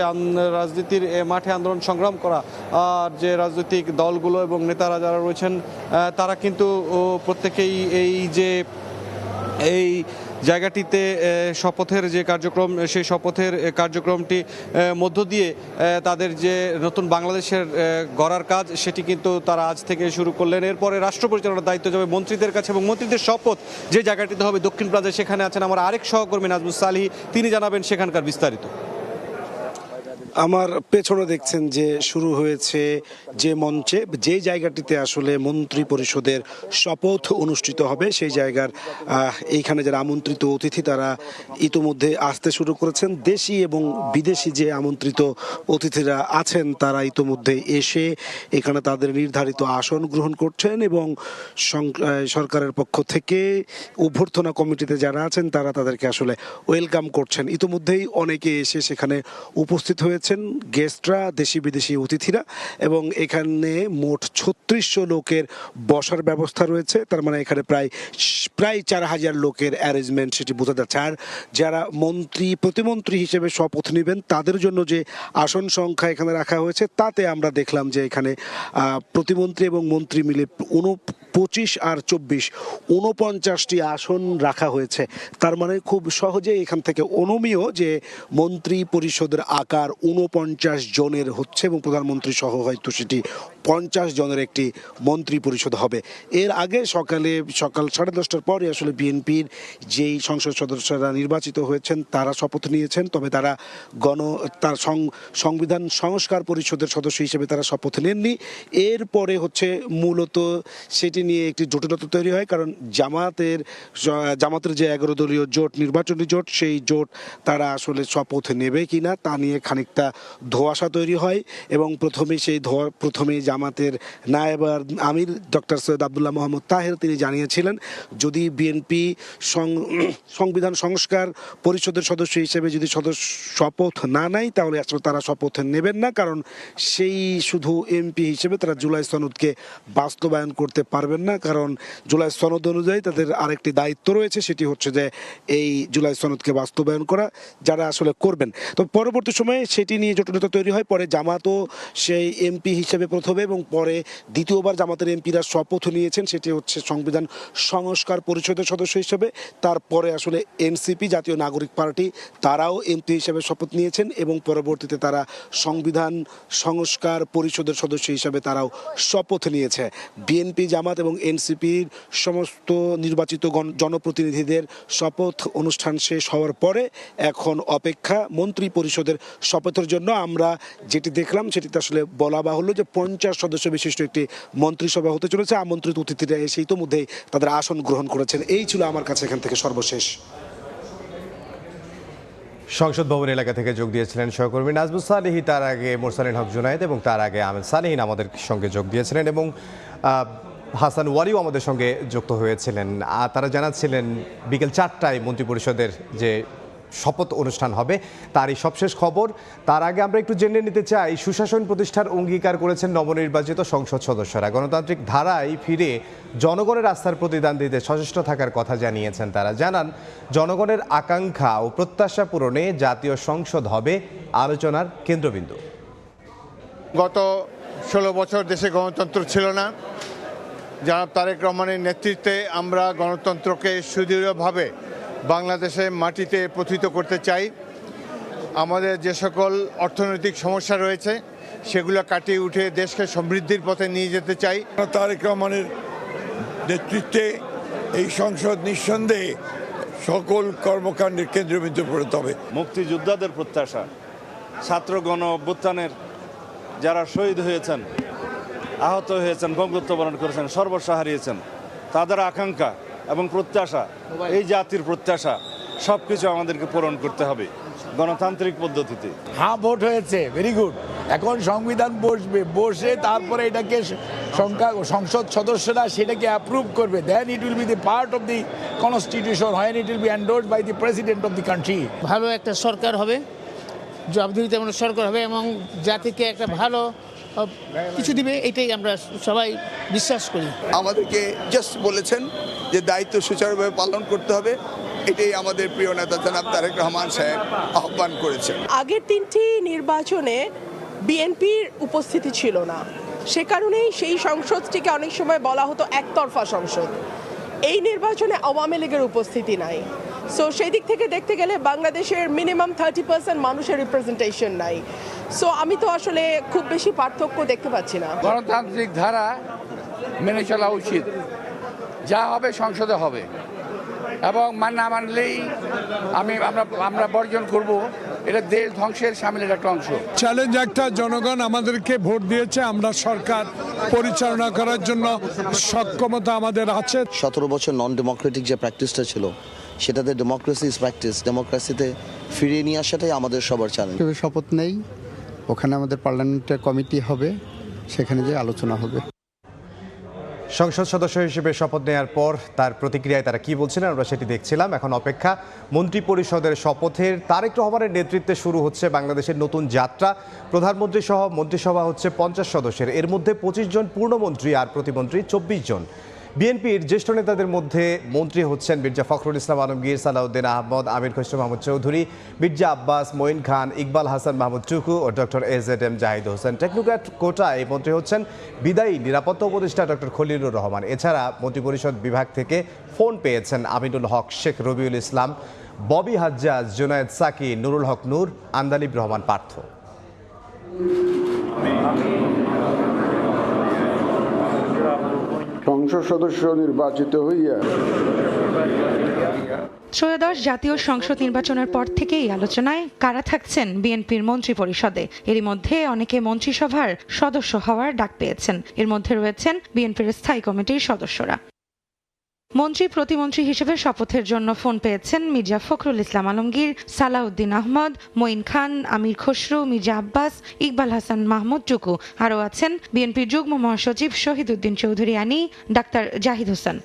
রাজনীতির মাঠে আন্দোলন সংগ্রাম করা আর যে রাজনৈতিক দলগুলো এবং নেতারা যারা রয়েছেন তারা কিন্তু প্রত্যেকেই এই জায়গাটিতে শপথের যে কার্যক্রম সেই শপথের কার্যক্রমটি মধ্য দিয়ে তাদের যে নতুন বাংলাদেশের গড়ার কাজ সেটি কিন্তু তারা আজ থেকে শুরু করলেন। এরপরে রাষ্ট্র পরিচালনার দায়িত্ব যাবে মন্ত্রীদের কাছে এবং মন্ত্রীদের শপথ যে জায়গাটিতে হবে দক্ষিণ প্লাজায়, সেখানে আছেন আমার আরেক সহকর্মী নাজমুস সালিহি, তিনি জানাবেন সেখানকার বিস্তারিত। আমার পেছনে দেখছেন যে শুরু হয়েছে যে মঞ্চে, যে জায়গাটিতে আসলে মন্ত্রী পরিষদের শপথ অনুষ্ঠিত হবে সেই জায়গার এইখানে যারা আমন্ত্রিত অতিথি তারা ইতোমধ্যে আসতে শুরু করেছেন। দেশি এবং বিদেশি যে আমন্ত্রিত অতিথিরা আছেন তারা ইতোমধ্যে এসে এখানে তাদের নির্ধারিত আসন গ্রহণ করছেন এবং সরকারের পক্ষ থেকে অভ্যর্থনা কমিটিতে যারা আছেন তারা তাদেরকে আসলে ওয়েলকাম করছেন। ইতোমধ্যেই অনেকে এসে সেখানে উপস্থিত হয়েছে গেস্টরা, দেশি বিদেশি অতিথিরা, এবং এখানে মোট 3600 লোকের বসার ব্যবস্থা রয়েছে। তার মানে এখানে প্রায় 4000 লোকের অ্যারেঞ্জমেন্ট সেটি বোঝা যাচ্ছে। আর যারা মন্ত্রী প্রতিমন্ত্রী হিসেবে শপথ নেবেন তাদের জন্য যে আসন সংখ্যা এখানে রাখা হয়েছে তাতে আমরা দেখলাম যে এখানে প্রতিমন্ত্রী এবং মন্ত্রী মিলে 25 আর 24 49টি আসন রাখা হয়েছে। তার মানে খুব সহজে এখান থেকে অনুমেয় যে মন্ত্রী পরিষদের আকার 49 জনের হচ্ছে এবং প্রধানমন্ত্রী সহ হয়তো সেটি 50 জনের একটি মন্ত্রী পরিষদ হবে। এর আগে সকাল 10:30টার পরে আসলে বিএনপির যেই সংসদ সদস্যরা নির্বাচিত হয়েছেন তারা শপথ নিয়েছেন, তবে তারা তার সংবিধান সংস্কার পরিষদের সদস্য হিসেবে তারা শপথ নেননি। এরপরে হচ্ছে মূলত সেটি নিয়ে একটি জটিলতা তৈরি হয়, কারণ জামাতের যে 11 দলীয় জোট, নির্বাচনী জোট, সেই জোট তারা আসলে শপথ নেবে কিনা তা নিয়ে খানিকটা ধোঁয়াশা তৈরি হয় এবং প্রথমেই জামাতের নায়েব আমির ডক্টর সৈয়দ আবদুল্লাহ মোহাম্মদ তাহের তিনি জানিয়েছিলেন যদি বিএনপি সংবিধান সংস্কার পরিষদের সদস্য হিসেবে যদি শপথ না নেয় তাহলে আসলে তারা শপথ নেবেন না, কারণ সেই শুধু এমপি হিসেবে তারা জুলাই সনদকে বাস্তবায়ন করতে পারবেন না, কারণ জুলাই সনদ অনুযায়ী তাদের আরেকটি দায়িত্ব রয়েছে, সেটি হচ্ছে যে এই জুলাই সনদকে বাস্তবায়ন করা, যারা আসলে করবেন। তো পরবর্তী সময়ে সেটি নিয়ে জটিলতা তৈরি হয়। পরে জামাতও সেই এমপি হিসেবে প্রথমে এবং পরে দ্বিতীয়বার জামাতের এমপিরা শপথ নিয়েছেন, সেটি হচ্ছে সংবিধান সংস্কার পরিষদের সদস্য হিসেবে। তারপরে আসলে এনসিপি জাতীয় নাগরিক পার্টি তারাও এমপি হিসেবে শপথ নিয়েছেন এবং পরবর্তীতে তারা সংবিধান সংস্কার পরিষদের সদস্য হিসেবে তারাও শপথ নিয়েছে। বিএনপি, জামাত এবং এনসিপির সমস্ত নির্বাচিত জনপ্রতিনিধিদের শপথ অনুষ্ঠান শেষ হওয়ার পরে এখন অপেক্ষা মন্ত্রী পরিষদের শপথের জন্য। আমরা যেটি দেখলাম সেটিতে আসলে বলা বাহুল্য যে 50 সদস্য বিশিষ্ট একটি মন্ত্রিসভা হতে চলেছে। আমন্ত্রিত অতিথিরা এসে ইতোমধ্যেই তাদের আসন গ্রহণ করেছেন। এই ছিল আমার কাছে এখান থেকে সর্বশেষ। সংসদ ভবন এলাকা থেকে যোগ দিয়েছিলেন সহকর্মী নাজমুস সালেহি, তার আগে মোরসালিন হক জুনায়েদ এবং তার আগে আহমেদ সালেহিন আমাদের সঙ্গে যোগ দিয়েছিলেন এবং হাসান ওয়ালিও আমাদের সঙ্গে যুক্ত হয়েছিলেন। তারা জানাচ্ছিলেন বিকেল 4টায় মন্ত্রিপরিষদের যে শপথ অনুষ্ঠান হবে তারই সবশেষ খবর। তার আগে আমরা একটু জেনে নিতে চাই, সুশাসন প্রতিষ্ঠার অঙ্গীকার করেছেন নবনির্বাচিত সংসদ সদস্যরা। গণতান্ত্রিক ধারায় ফিরে জনগণের আস্থার প্রতিদান দিতে সচেষ্ট থাকার কথা জানিয়েছেন তারা। জানান, জনগণের আকাঙ্ক্ষা ও প্রত্যাশা পূরণে জাতীয় সংসদ হবে আলোচনার কেন্দ্রবিন্দু। গত 16 বছর দেশে গণতন্ত্র ছিল না। জনাব তারেক রহমানের নেতৃত্বে আমরা গণতন্ত্রকে সুদৃঢ়ভাবে বাংলাদেশের মাটিতে প্রথিত করতে চাই। আমাদের যে সকল অর্থনৈতিক সমস্যা রয়েছে সেগুলো কাটিয়ে উঠে দেশকে সমৃদ্ধির পথে নিয়ে যেতে চাই। তারেক রহমানের নেতৃত্বে এই সংসদ নিঃসন্দেহে সকল কর্মকাণ্ডের কেন্দ্রবিন্দু পরিণত হবে। মুক্তিযোদ্ধাদের প্রত্যাশা, ছাত্র গণ অভ্যুত্থানের যারা শহীদ হয়েছেন, আহত হয়েছেন, বঙ্গত্ব বরণ করেছেন, সর্বস্ব হারিয়েছেন, তাদের আকাঙ্ক্ষা এবং প্রত্যাশা, এই জাতির প্রত্যাশা সবকিছু আমাদেরকে পূরণ করতে হবে গণতান্ত্রিক পদ্ধতিতে। হ্যাঁ, ভোট হয়েছে, ভেরি গুড। এখন সংবিধান বসে তারপরে এটাকে সংসদ সদস্যরা সেটাকে অ্যাপ্রুভ করবে। Then it will be the part of the constitution, when it will be endorsed by the president of the country. ভালো একটা সরকার হবে, জবাবদিহিতামূলক সরকার হবে এবং জাতিকে একটা ভালো কিছু দিবে, এটাই আমরা সবাই বিশ্বাস করি। আমাদেরকে জাস্ট বলেছেন যে দায়িত্ব সুচারুভাবে পালন করতে হবে, এটাই আমাদের প্রিয় নেতা জনাব তারেক রহমান সাহেব আহ্বান করেছেন। আগের 3টি নির্বাচনে বিএনপির উপস্থিতি ছিল না, সে কারণেই সেই সংসদটিকে অনেক সময় বলা হতো একতরফা সংসদ। এই নির্বাচনে আওয়ামী লীগের উপস্থিতি নাই। সো সেই দিক থেকে দেখতে গেলে বাংলাদেশের মিনিমাম 30% মানুষের রিপ্রেজেন্টেশন নাই। সো আমি তো আসলে খুব বেশি পার্থক্য দেখতে পাচ্ছি না। গণতান্ত্রিক ধারা মেনে চলা উচিত, যা হবে সংসদে হবে এবং না মানলেই আমরা বর্জন করব। এটা দেশ ধ্বংসের সামিলের একটা অংশ। চ্যালেঞ্জ একটা, জনগণ আমাদেরকে ভোট দিয়েছে, আমরা সরকার পরিচালনা করার জন্য সক্ষমতা আমাদের আছে। 17 বছর নন ডেমোক্রেটিক যে প্র্যাকটিসটা ছিল সেটাতে ডেমোক্রেসি ইজ প্র্যাকটিস, ডেমোক্রেসিতে ফিরিয়ে নিয়ে আসাটাই আমাদের সবার চ্যালেঞ্জ। শপথ নেই, ওখানে আমাদের পার্লামেন্টের কমিটি হবে, সেখানে যে আলোচনা হবে। সংসদ সদস্য হিসেবে শপথ নেওয়ার পর তার প্রতিক্রিয়ায় তারা কি বলছিলেন আমরা সেটি দেখছিলাম। এখন অপেক্ষা মন্ত্রিপরিষদের শপথের। তারেক রহমানের নেতৃত্বে শুরু হচ্ছে বাংলাদেশের নতুন যাত্রা। প্রধানমন্ত্রী সহ মন্ত্রিসভা হচ্ছে 50 সদস্যের, এর মধ্যে 25 জন পূর্ণমন্ত্রী আর প্রতিমন্ত্রী 24 জন। বিএনপির জ্যেষ্ঠ নেতাদের মধ্যে মন্ত্রী হচ্ছেন মির্জা ফখরুল ইসলাম আলমগীর, সালাউদ্দিন আহমদ, আমির খসরু মাহমুদ চৌধুরী, মির্জা আব্বাস, মঈন খান, ইকবাল হাসান মাহমুদ টুকু ও doctor AZM Zahid Hossain. Technocrat কোটায় মন্ত্রী হচ্ছেন বিদায়ী নিরাপত্তা উপদেষ্টা ডক্টর খলিলুর রহমান। এছাড়া মন্ত্রিপরিষদ বিভাগ থেকে ফোন পেয়েছেন আমিনুল হক, শেখ রবিউল ইসলাম, ববি হাজ্জাজ, জুনায়েদ সাকি, নুরুল হক নূর, আন্দালিব রহমান পার্থ। সংসদ সদস্য নির্বাচিত হইয়া ত্রয়োদশ জাতীয় সংসদ নির্বাচনের পর থেকেই আলোচনায় কারা থাকছেন বিএনপির মন্ত্রিপরিষদে। এরই মধ্যে অনেকে মন্ত্রিসভার সদস্য হওয়ার ডাক পেয়েছেন। এর মধ্যে রয়েছেন বিএনপির স্থায়ী কমিটির সদস্যরা। মন্ত্রী প্রতিমন্ত্রী হিসেবে শপথের জন্য ফোন পেয়েছেন মির্জা ফখরুল ইসলাম আলমগীর, সালাউদ্দিন আহমদ, মঈন খান, আমির খসরু, মির্জা আব্বাস, ইকবাল হাসান মাহমুদ টুকু। আরও আছেন বিএনপির যুগ্ম মহাসচিব শহীদউদ্দিন চৌধুরী আনি, ডাক্তার জাহিদ হোসেন।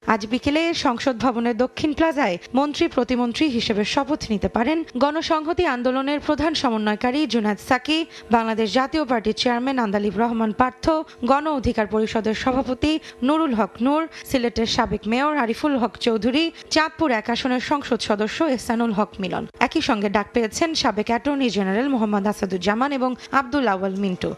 আজ বিকেলে সংসদ ভবনের দক্ষিণ প্লাজায় মন্ত্রী প্রতিমন্ত্রী হিসেবে শপথ নিতে পারেন গণসংহতি আন্দোলনের প্রধান সমন্বয়কারী জুনায়েদ সাকি, বাংলাদেশ জাতীয় পার্টির চেয়ারম্যান আন্দালিব রহমান পার্থ, গণ অধিকার পরিষদের সভাপতি নুরুল হক নূর, সিলেটের সাবেক মেয়র আরিফুল হক চৌধুরী, চাঁদপুর 1 আসনের সংসদ সদস্য এহসানুল হক মিলন। একই সঙ্গে ডাক পেয়েছেন সাবেক অ্যাটর্নি জেনারেল মোহাম্মদ আসাদুজ্জামান এবং আব্দুল আওয়াল মিন্টু।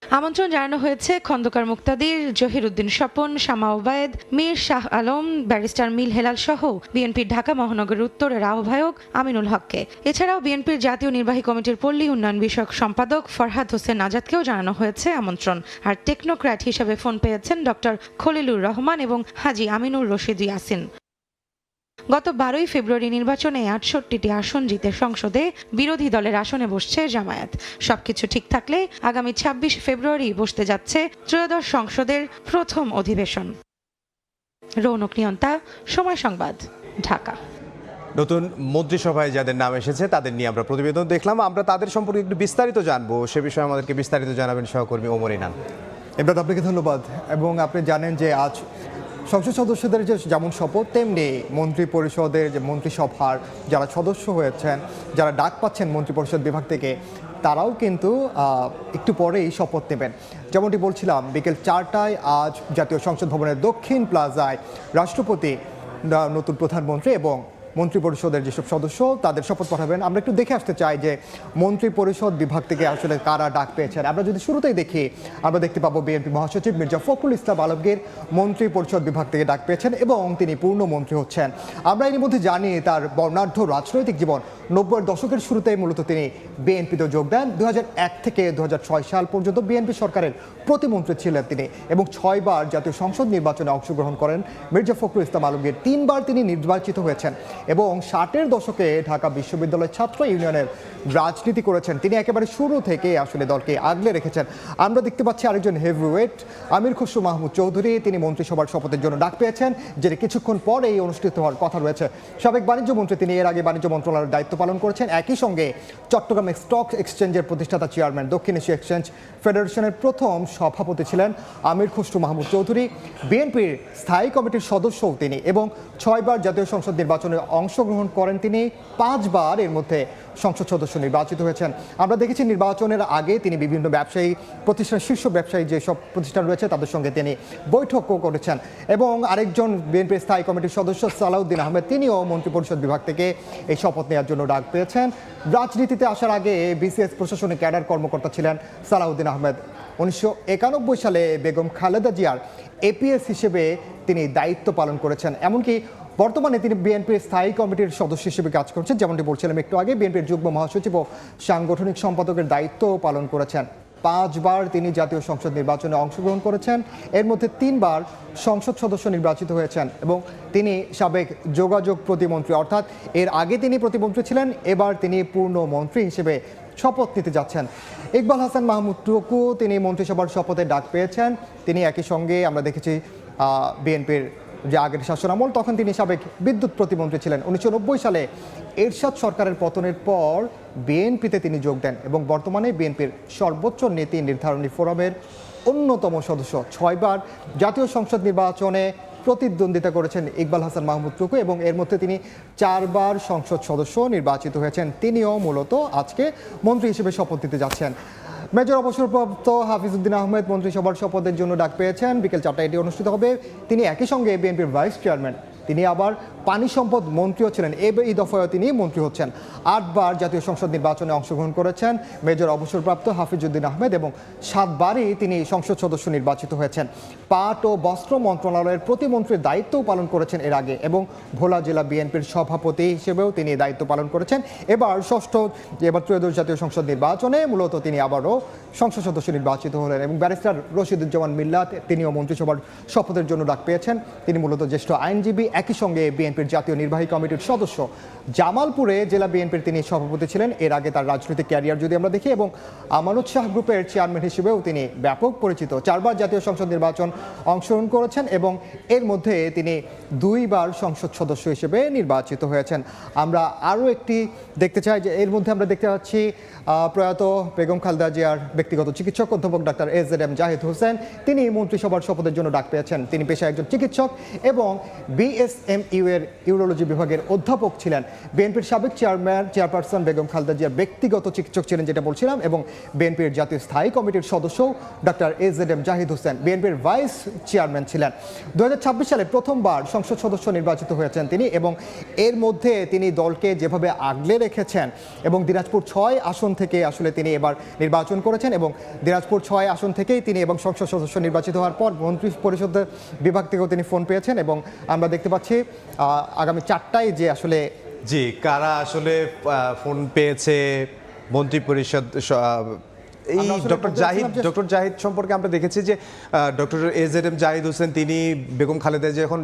আমন্ত্রণ জানানো হয়েছে খন্দকার মুক্তাদির, জহিরুদ্দিন স্বপন, শামা ওবায়েদ, মীর শাহ আলম, ব্যারিস্টার মিল হেলাল সহ বিএনপির ঢাকা মহানগর উত্তরের আহ্বায়ক আমিনুল হককে। এছাড়াও বিএনপির জাতীয় নির্বাহী কমিটির পল্লী উন্নয়ন বিষয়ক সম্পাদক ফরহাদ হোসেন আজাদকেও জানানো হয়েছে আমন্ত্রণ। আর টেকনোক্র্যাট হিসেবে ফোন পেয়েছেন ডক্টর খলিলুর রহমান এবং হাজি আমিনুর রশিদ ইয়াসিন। গত 12ই ফেব্রুয়ারি নির্বাচনে 68টি আসন জিতে সংসদে বিরোধী দলের আসনে বসছে জামায়াত। সবকিছু ঠিক থাকলে আগামী 26 ফেব্রুয়ারি বসতে যাচ্ছে ত্রয়োদশ সংসদের প্রথম অধিবেশন। রৌনক নিয়ন্তা, সময় সংবাদ, ঢাকা। নতুন মন্ত্রিসভায় যাদের নাম এসেছে তাদের নিয়ে আমরা প্রতিবেদন দেখলাম। আমরা তাদের সম্পর্কে একটু বিস্তারিত জানবো, সে বিষয়ে আমাদেরকে বিস্তারিত জানাবেন সহকর্মী ওমর ইনান। এবার আপনাকে ধন্যবাদ। এবং আপনি জানেন যে আজ সংসদ সদস্যদের যে যেমন শপথ, তেমনি মন্ত্রী পরিষদের যে মন্ত্রিসভার যারা সদস্য হয়েছেন, যারা ডাক পাচ্ছেন মন্ত্রী পরিষদ বিভাগ থেকে, তারাও কিন্তু একটু পরেই শপথ নেবেন। যেমনটি বলছিলাম, বিকেল 4টায় আজ জাতীয় সংসদ ভবনের দক্ষিণ প্লাজায় রাষ্ট্রপতি নতুন প্রধানমন্ত্রী এবং মন্ত্রী পরিষদের যেসব সদস্য তাদের শপথ পাঠাবেন। আমরা একটু দেখে আসতে চাই যে মন্ত্রী পরিষদ বিভাগ থেকে আসলে কারা ডাক পেয়েছেন। আমরা যদি শুরুতেই দেখি, আমরা দেখতে পাবো বিএনপি মহাসচিব মির্জা ফখরুল ইসলাম আলমগীর মন্ত্রী পরিষদ বিভাগ থেকে ডাক পেয়েছেন এবং তিনি পূর্ণ মন্ত্রী হচ্ছেন। আমরা এর মধ্যে জানি তার বর্ণাঢ্য রাজনৈতিক জীবন, 90-এর দশকের শুরুতেই মূলত তিনি বিএনপিতে যোগ দেন। 2001 থেকে 2006 সাল পর্যন্ত বিএনপি সরকারের প্রতিমন্ত্রী ছিলেন তিনি এবং 6 বার জাতীয় সংসদ নির্বাচনে অংশগ্রহণ করেন মির্জা ফখরুল ইসলাম আলমগীর। 3 বার তিনি নির্বাচিত হয়েছেন এবং 60-এর দশকে ঢাকা বিশ্ববিদ্যালয়ের ছাত্র ইউনিয়নের রাজনীতি করেছেন। তিনি একেবারে শুরু থেকে আসলে দলকে আগলে রেখেছেন। আমরা দেখতে পাচ্ছি আরেকজন হেভিওয়েট আমির খসরু মাহমুদ চৌধুরী, তিনি মন্ত্রিসভার শপথের জন্য ডাক পেয়েছেন, যেটি কিছুক্ষণ পরেই অনুষ্ঠিত হওয়ার কথা রয়েছে। সাবেক বাণিজ্য মন্ত্রী, তিনি এর আগে বাণিজ্য মন্ত্রণালয়ের দায়িত্ব পালন করেছেন। একই সঙ্গে চট্টগ্রাম স্টক এক্সচেঞ্জের প্রতিষ্ঠাতা চেয়ারম্যান, দক্ষিণ এশিয়া এক্সচেঞ্জ ফেডারেশনের প্রথম সভাপতি ছিলেন আমির খসরু মাহমুদ চৌধুরী। বিএনপির স্থায়ী কমিটির সদস্যও তিনি এবং 6 বার জাতীয় সংসদ নির্বাচনে অংশগ্রহণ করেন তিনি। 5 বার এর মধ্যে সংসদ সদস্য নির্বাচিত হয়েছেন। আমরা দেখেছি নির্বাচনের আগে তিনি বিভিন্ন ব্যবসায়ী প্রতিষ্ঠান, শীর্ষ ব্যবসায়ী যেসব প্রতিষ্ঠান রয়েছে তাদের সঙ্গে তিনি বৈঠকও করেছেন। এবং আরেকজন বিএনপির স্থায়ী কমিটির সদস্য সালাউদ্দিন আহমেদ, তিনিও মন্ত্রিপরিষদ বিভাগ থেকে এই শপথ নেওয়ার জন্য ডাক পেয়েছেন। রাজনীতিতে আসার আগে বিসিএস প্রশাসনিক ক্যাডার কর্মকর্তা ছিলেন সালাউদ্দিন আহমেদ। 1991 সালে বেগম খালেদা জিয়ার এপিএস হিসেবে তিনি দায়িত্ব পালন করেছেন। এমনকি বর্তমানে তিনি বিএনপির স্থায়ী কমিটির সদস্য হিসেবে কাজ করছেন। যেমনটি বলছিলাম একটু আগে, বিএনপির যুগ্ম মহাসচিব ও সাংগঠনিক সম্পাদকের দায়িত্ব পালন করেছেন। 5 বার তিনি জাতীয় সংসদ নির্বাচনে অংশগ্রহণ করেছেন, এর মধ্যে 3 বার সংসদ সদস্য নির্বাচিত হয়েছেন এবং তিনি সাবেক যোগাযোগ প্রতিমন্ত্রী, অর্থাৎ এর আগে তিনি প্রতিমন্ত্রী ছিলেন, এবার তিনি পূর্ণ মন্ত্রী হিসেবে শপথ নিতে যাচ্ছেন। ইকবাল হাসান মাহমুদ টুকু, তিনি মন্ত্রিসভার শপথে ডাক পেয়েছেন। তিনি একই সঙ্গে আমরা দেখেছি বিএনপির যে আগের শাসনামল, তখন তিনি সাবেক বিদ্যুৎ প্রতিমন্ত্রী ছিলেন। 1990 সালে এরশাদ সরকারের পতনের পর বিএনপিতে তিনি যোগ দেন এবং বর্তমানে বিএনপির সর্বোচ্চ নীতি নির্ধারণী ফোরামের অন্যতম সদস্য। 6 বার জাতীয় সংসদ নির্বাচনে প্রতিদ্বন্দ্বিতা করেছেন ইকবাল হাসান মাহমুদ টুকু এবং এর মধ্যে তিনি 4 বার সংসদ সদস্য নির্বাচিত হয়েছেন। তিনিও মূলত আজকে মন্ত্রী হিসেবে শপথ নিতে যাচ্ছেন। মেজর অবসরপ্রাপ্ত হাফিজউদ্দিন আহমেদ মন্ত্রিসভার শপথের জন্য ডাক পেয়েছেন। বিকেল 4টায় এটি অনুষ্ঠিত হবে। তিনি একই সঙ্গে বিএনপির ভাইস চেয়ারম্যান, তিনি আবার পানি সম্পদ মন্ত্রীও ছিলেন। এই দফায়ও তিনি মন্ত্রী হচ্ছেন। 8 বার জাতীয় সংসদ নির্বাচনে অংশগ্রহণ করেছেন মেজর অবসরপ্রাপ্ত হাফিজউদ্দিন আহমেদ এবং 7 বারই তিনি সংসদ সদস্য নির্বাচিত হয়েছেন। পাট ও বস্ত্র মন্ত্রণালয়ের প্রতিমন্ত্রীর দায়িত্বও পালন করেছেন এর আগে এবং ভোলা জেলা বিএনপির সভাপতি হিসেবেও তিনি দায়িত্ব পালন করেছেন। এবার ত্রয়োদশ জাতীয় সংসদ নির্বাচনে মূলত তিনি আবারও সংসদ সদস্য নির্বাচিত হলেন এবং ব্যারিস্টার রশিদুজ্জামান মিল্লাত, তিনিও মন্ত্রিসভার শপথের জন্য ডাক পেয়েছেন। তিনি মূলত জ্যেষ্ঠ আইনজীবী, একই সঙ্গে বিএনপির জাতীয় নির্বাহী কমিটির সদস্য। জামালপুরে জেলা বিএনপির তিনি সভাপতি ছিলেন এর আগে তার রাজনৈতিক ক্যারিয়ার যদি আমরা দেখি, এবং আমানত শাহ গ্রুপের চেয়ারম্যান হিসেবেও তিনি ব্যাপক পরিচিত। 4 বার জাতীয় সংসদ নির্বাচন অংশগ্রহণ করেছেন এবং এর মধ্যে তিনি 2 বার সংসদ সদস্য হিসেবে নির্বাচিত হয়েছেন। আমরা আরও একটি দেখতে চাই যে এর মধ্যে আমরা দেখতে পাচ্ছি প্রয়াত বেগম খালেদা জিয়ার ব্যক্তিগত চিকিৎসক অধ্যাপক ডাক্তার এজেডএম জাহিদ হোসেন, তিনি মন্ত্রিসভার শপথের জন্য ডাক পেয়েছেন। তিনি পেশায় একজন চিকিৎসক এবং বিএসএমইউ এর ইউরোলজি বিভাগের অধ্যাপক ছিলেন। বিএনপির সাবেক চেয়ারপারসন বেগম খালেদা জিয়ার ব্যক্তিগত চিকিৎসক ছিলেন যেটা বলছিলাম, এবং বিএনপির জাতীয় স্থায়ী কমিটির সদস্য ডাক্তার এজেডএম জাহিদ হোসেন বিএনপির ভাইস চেয়ারম্যান ছিলেন। 2026 সালে প্রথমবার সংসদ সদস্য নির্বাচিত হয়েছেন তিনি এবং এর মধ্যে তিনি দলকে যেভাবে আগলে রেখেছেন এবং দিনাজপুর 6 আসন থেকে আসলে তিনি এবার নির্বাচন করেছেন এবং দিনাজপুর 6 আসন থেকেই তিনি এবং সংসদ সদস্য নির্বাচিত হওয়ার পর মন্ত্রী পরিষদের বিভাগ থেকেও তিনি ফোন পেয়েছেন এবং আমরা দেখতে পাচ্ছি আগামী 4টায় যে আসলে কারা আসলে ফোন পেয়েছে মন্ত্রী পরিষদ এই আমরা আসলে ডক্টর জাহিদ সম্পর্কে আমরা দেখেছি যে ডক্টর AZM জাহিদ হোসেন তিনি বেগম খালেদা যখন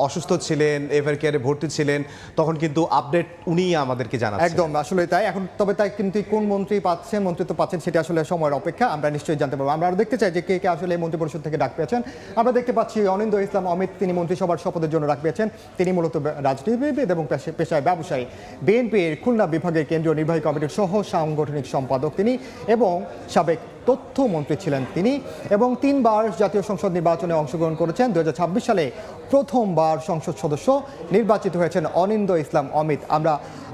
অসুস্থ ছিলেন এভার কেয়ারে ভর্তি ছিলেন তখন কিন্তু আপডেট উনি আমাদেরকে জানাচ্ছেন। একদম আসলে তাই। এখন তবে তাই কিন্তু কোন মন্ত্রী পাচ্ছেন, মন্ত্রিত্ব পাচ্ছেন, সেটা আসলে সময়ের অপেক্ষা, আমরা নিশ্চয়ই জানতে পারবো। আমরা আরো দেখতে চাই যে কে কে আসলে মন্ত্রিপরিষদ থেকে ডাক পেয়েছেন। আমরা দেখতে পাচ্ছি অনিন্দ ইসলাম অমিত, তিনি মন্ত্রিসভার শপথের জন্য ডাক পেয়েছেন। তিনি মূলত রাজনীতিবিদ এবং পেশায় ব্যবসায়ী। বিএনপির খুলনা বিভাগের কেন্দ্রীয় নির্বাহী কমিটির সহ সাংগঠনিক সম্পাদক তিনি এবং সাবেক তথ্যমন্ত্রী ছিলেন তিনি, এবং 3 বার জাতীয় সংসদ নির্বাচনে অংশগ্রহণ করেছেন। 2026 সালে প্রথমবার সংসদ সদস্য নির্বাচিত হয়েছেন অনিন্দ ইসলাম অমিত। আমরা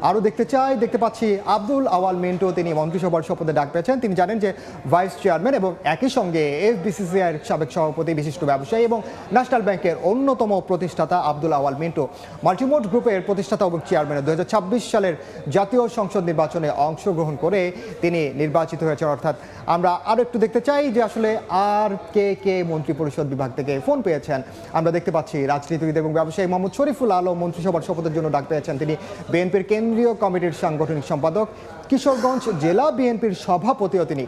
আরও দেখতে পাচ্ছি আব্দুল আওয়াল মিন্টু, তিনি মন্ত্রিসভার শপথে ডাক পেয়েছেন। তিনি জানেন যে ভাইস চেয়ারম্যান এবং একই সঙ্গে FBCCI এর সাবেক সভাপতি, বিশিষ্ট ব্যবসায়ী এবং ন্যাশনাল ব্যাংকের অন্যতম প্রতিষ্ঠাতা আব্দুল আওয়াল মিন্টু মাল্টিমোড গ্রুপের প্রতিষ্ঠাতা এবং চেয়ারম্যান। 2026 সালের জাতীয় সংসদ নির্বাচনে অংশগ্রহণ করে তিনি নির্বাচিত হয়েছেন। অর্থাৎ আমরা আরও একটু দেখতে চাই যে আসলে আর কে মন্ত্রিপরিষদ বিভাগ থেকে ফোন পেয়েছেন। আমরা দেখতে পাচ্ছি রাজনীতিবিদ এবং ব্যবসায়ী মোহাম্মদ শরীফুল আলম মন্ত্রিসভার শপথের জন্য ডাক পেয়েছেন। তিনি বিএনপির কেন্দ্রীয় কমিটির সাংগঠনিক সম্পাদক, কিশোরগঞ্জ জেলা বিএনপির সভাপতিও তিনি।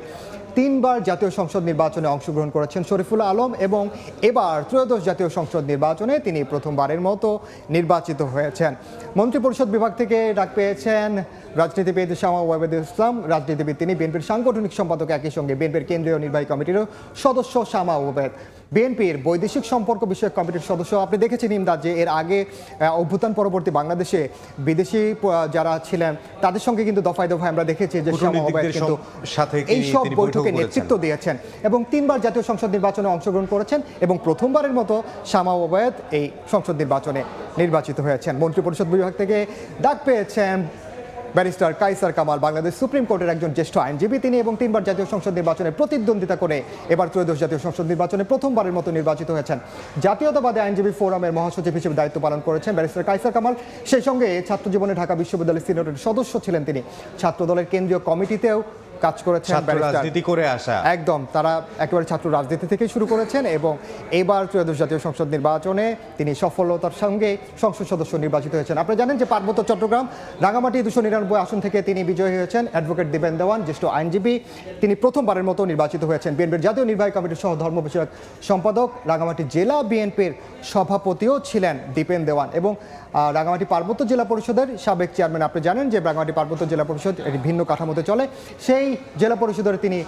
3 বার জাতীয় সংসদ নির্বাচনে অংশগ্রহণ করেছেন শরীফুল আলম এবং এবার 13শ জাতীয় সংসদ নির্বাচনে তিনি প্রথমবারের মতো নির্বাচিত হয়েছেন। মন্ত্রিপরিষদ বিভাগ থেকে ডাক পেয়েছেন রাজনীতিবিদ শামা ওয়াহিদুল ইসলাম, রাজনীতিবিদ তিনি, বিএনপির সাংগঠনিক সম্পাদক, একই সঙ্গে বিএনপির কেন্দ্রীয় নির্বাহী কমিটিরও সদস্য শামা ওয়াহিদ, বিএনপির বৈদেশিক সম্পর্ক বিষয়ক কমিটির সদস্য। আপনি দেখেছেন ইমদাদ যে এর আগে অভ্যুত্থান পরবর্তী বাংলাদেশে বিদেশি যারা ছিলেন তাদের সঙ্গে কিন্তু দফায় দফায় আমরা দেখেছি যে শামা ওয়াহিদ কিন্তু এই সব বৈঠকে নেতৃত্ব দিয়েছেন এবং 3 বার জাতীয় সংসদ নির্বাচনে অংশগ্রহণ করেছেন এবং প্রথমবারের মতো শামা ওয়াহিদ এই সংসদ নির্বাচনে নির্বাচিত হয়েছেন। মন্ত্রিপরিষদ বিভাগ থেকে ডাক পেয়েছেন ব্যারিস্টার কায়সার কামাল, বাংলাদেশ সুপ্রিম কোর্টের একজন জ্যেষ্ঠ আইনজীবী তিনি, এবং 3 বার জাতীয় সংসদ নির্বাচনে প্রতিদ্বন্দ্বিতা করে এবার 13শ জাতীয় সংসদ নির্বাচনে প্রথমবারের মতো নির্বাচিত হয়েছেন। জাতীয়তাবাদী আইনজীবী ফোরামের মহাসচিব হিসেবে দায়িত্ব পালন করেছেন ব্যারিস্টার কায়সার কামাল। সেই সঙ্গে ছাত্র জীবনে ঢাকা বিশ্ববিদ্যালয়ের সিনেটের সদস্য ছিলেন তিনি, ছাত্র দলের কেন্দ্রীয় কমিটিতেও কাজ করেছেন, রাজনীতি করে আসা। একদম তারা একেবারে ছাত্র রাজনীতি থেকে শুরু করেছেন এবং এবার 13শ জাতীয় সংসদ নির্বাচনে তিনি সফলতার সঙ্গে সংসদ সদস্য নির্বাচিত হয়েছেন। আপনারা জানেন যে পার্বত্য চট্টগ্রাম রাঙামাটি 299 আসন থেকে তিনি বিজয়ী হয়েছেন। অ্যাডভোকেট দীপেন দেওয়ান, জ্যেষ্ঠ আইনজীবী, তিনি প্রথমবারের মতো নির্বাচিত হয়েছেন। বিএনপির জাতীয় নির্বাহী কমিটির সহ ধর্ম বিষয়ক সম্পাদক, রাঙামাটি জেলা বিএনপির সভাপতিও ছিলেন দীপেন দেওয়ান এবং রাঙামাটি পার্বত্য জেলা পরিষদের সাবেক চেয়ারম্যান। আপনি জানেন যে রাঙামাটি পার্বত্য জেলা পরিষদ একটি ভিন্ন কাঠামোতে চলে, সেই জেলা পরিষদের তিনি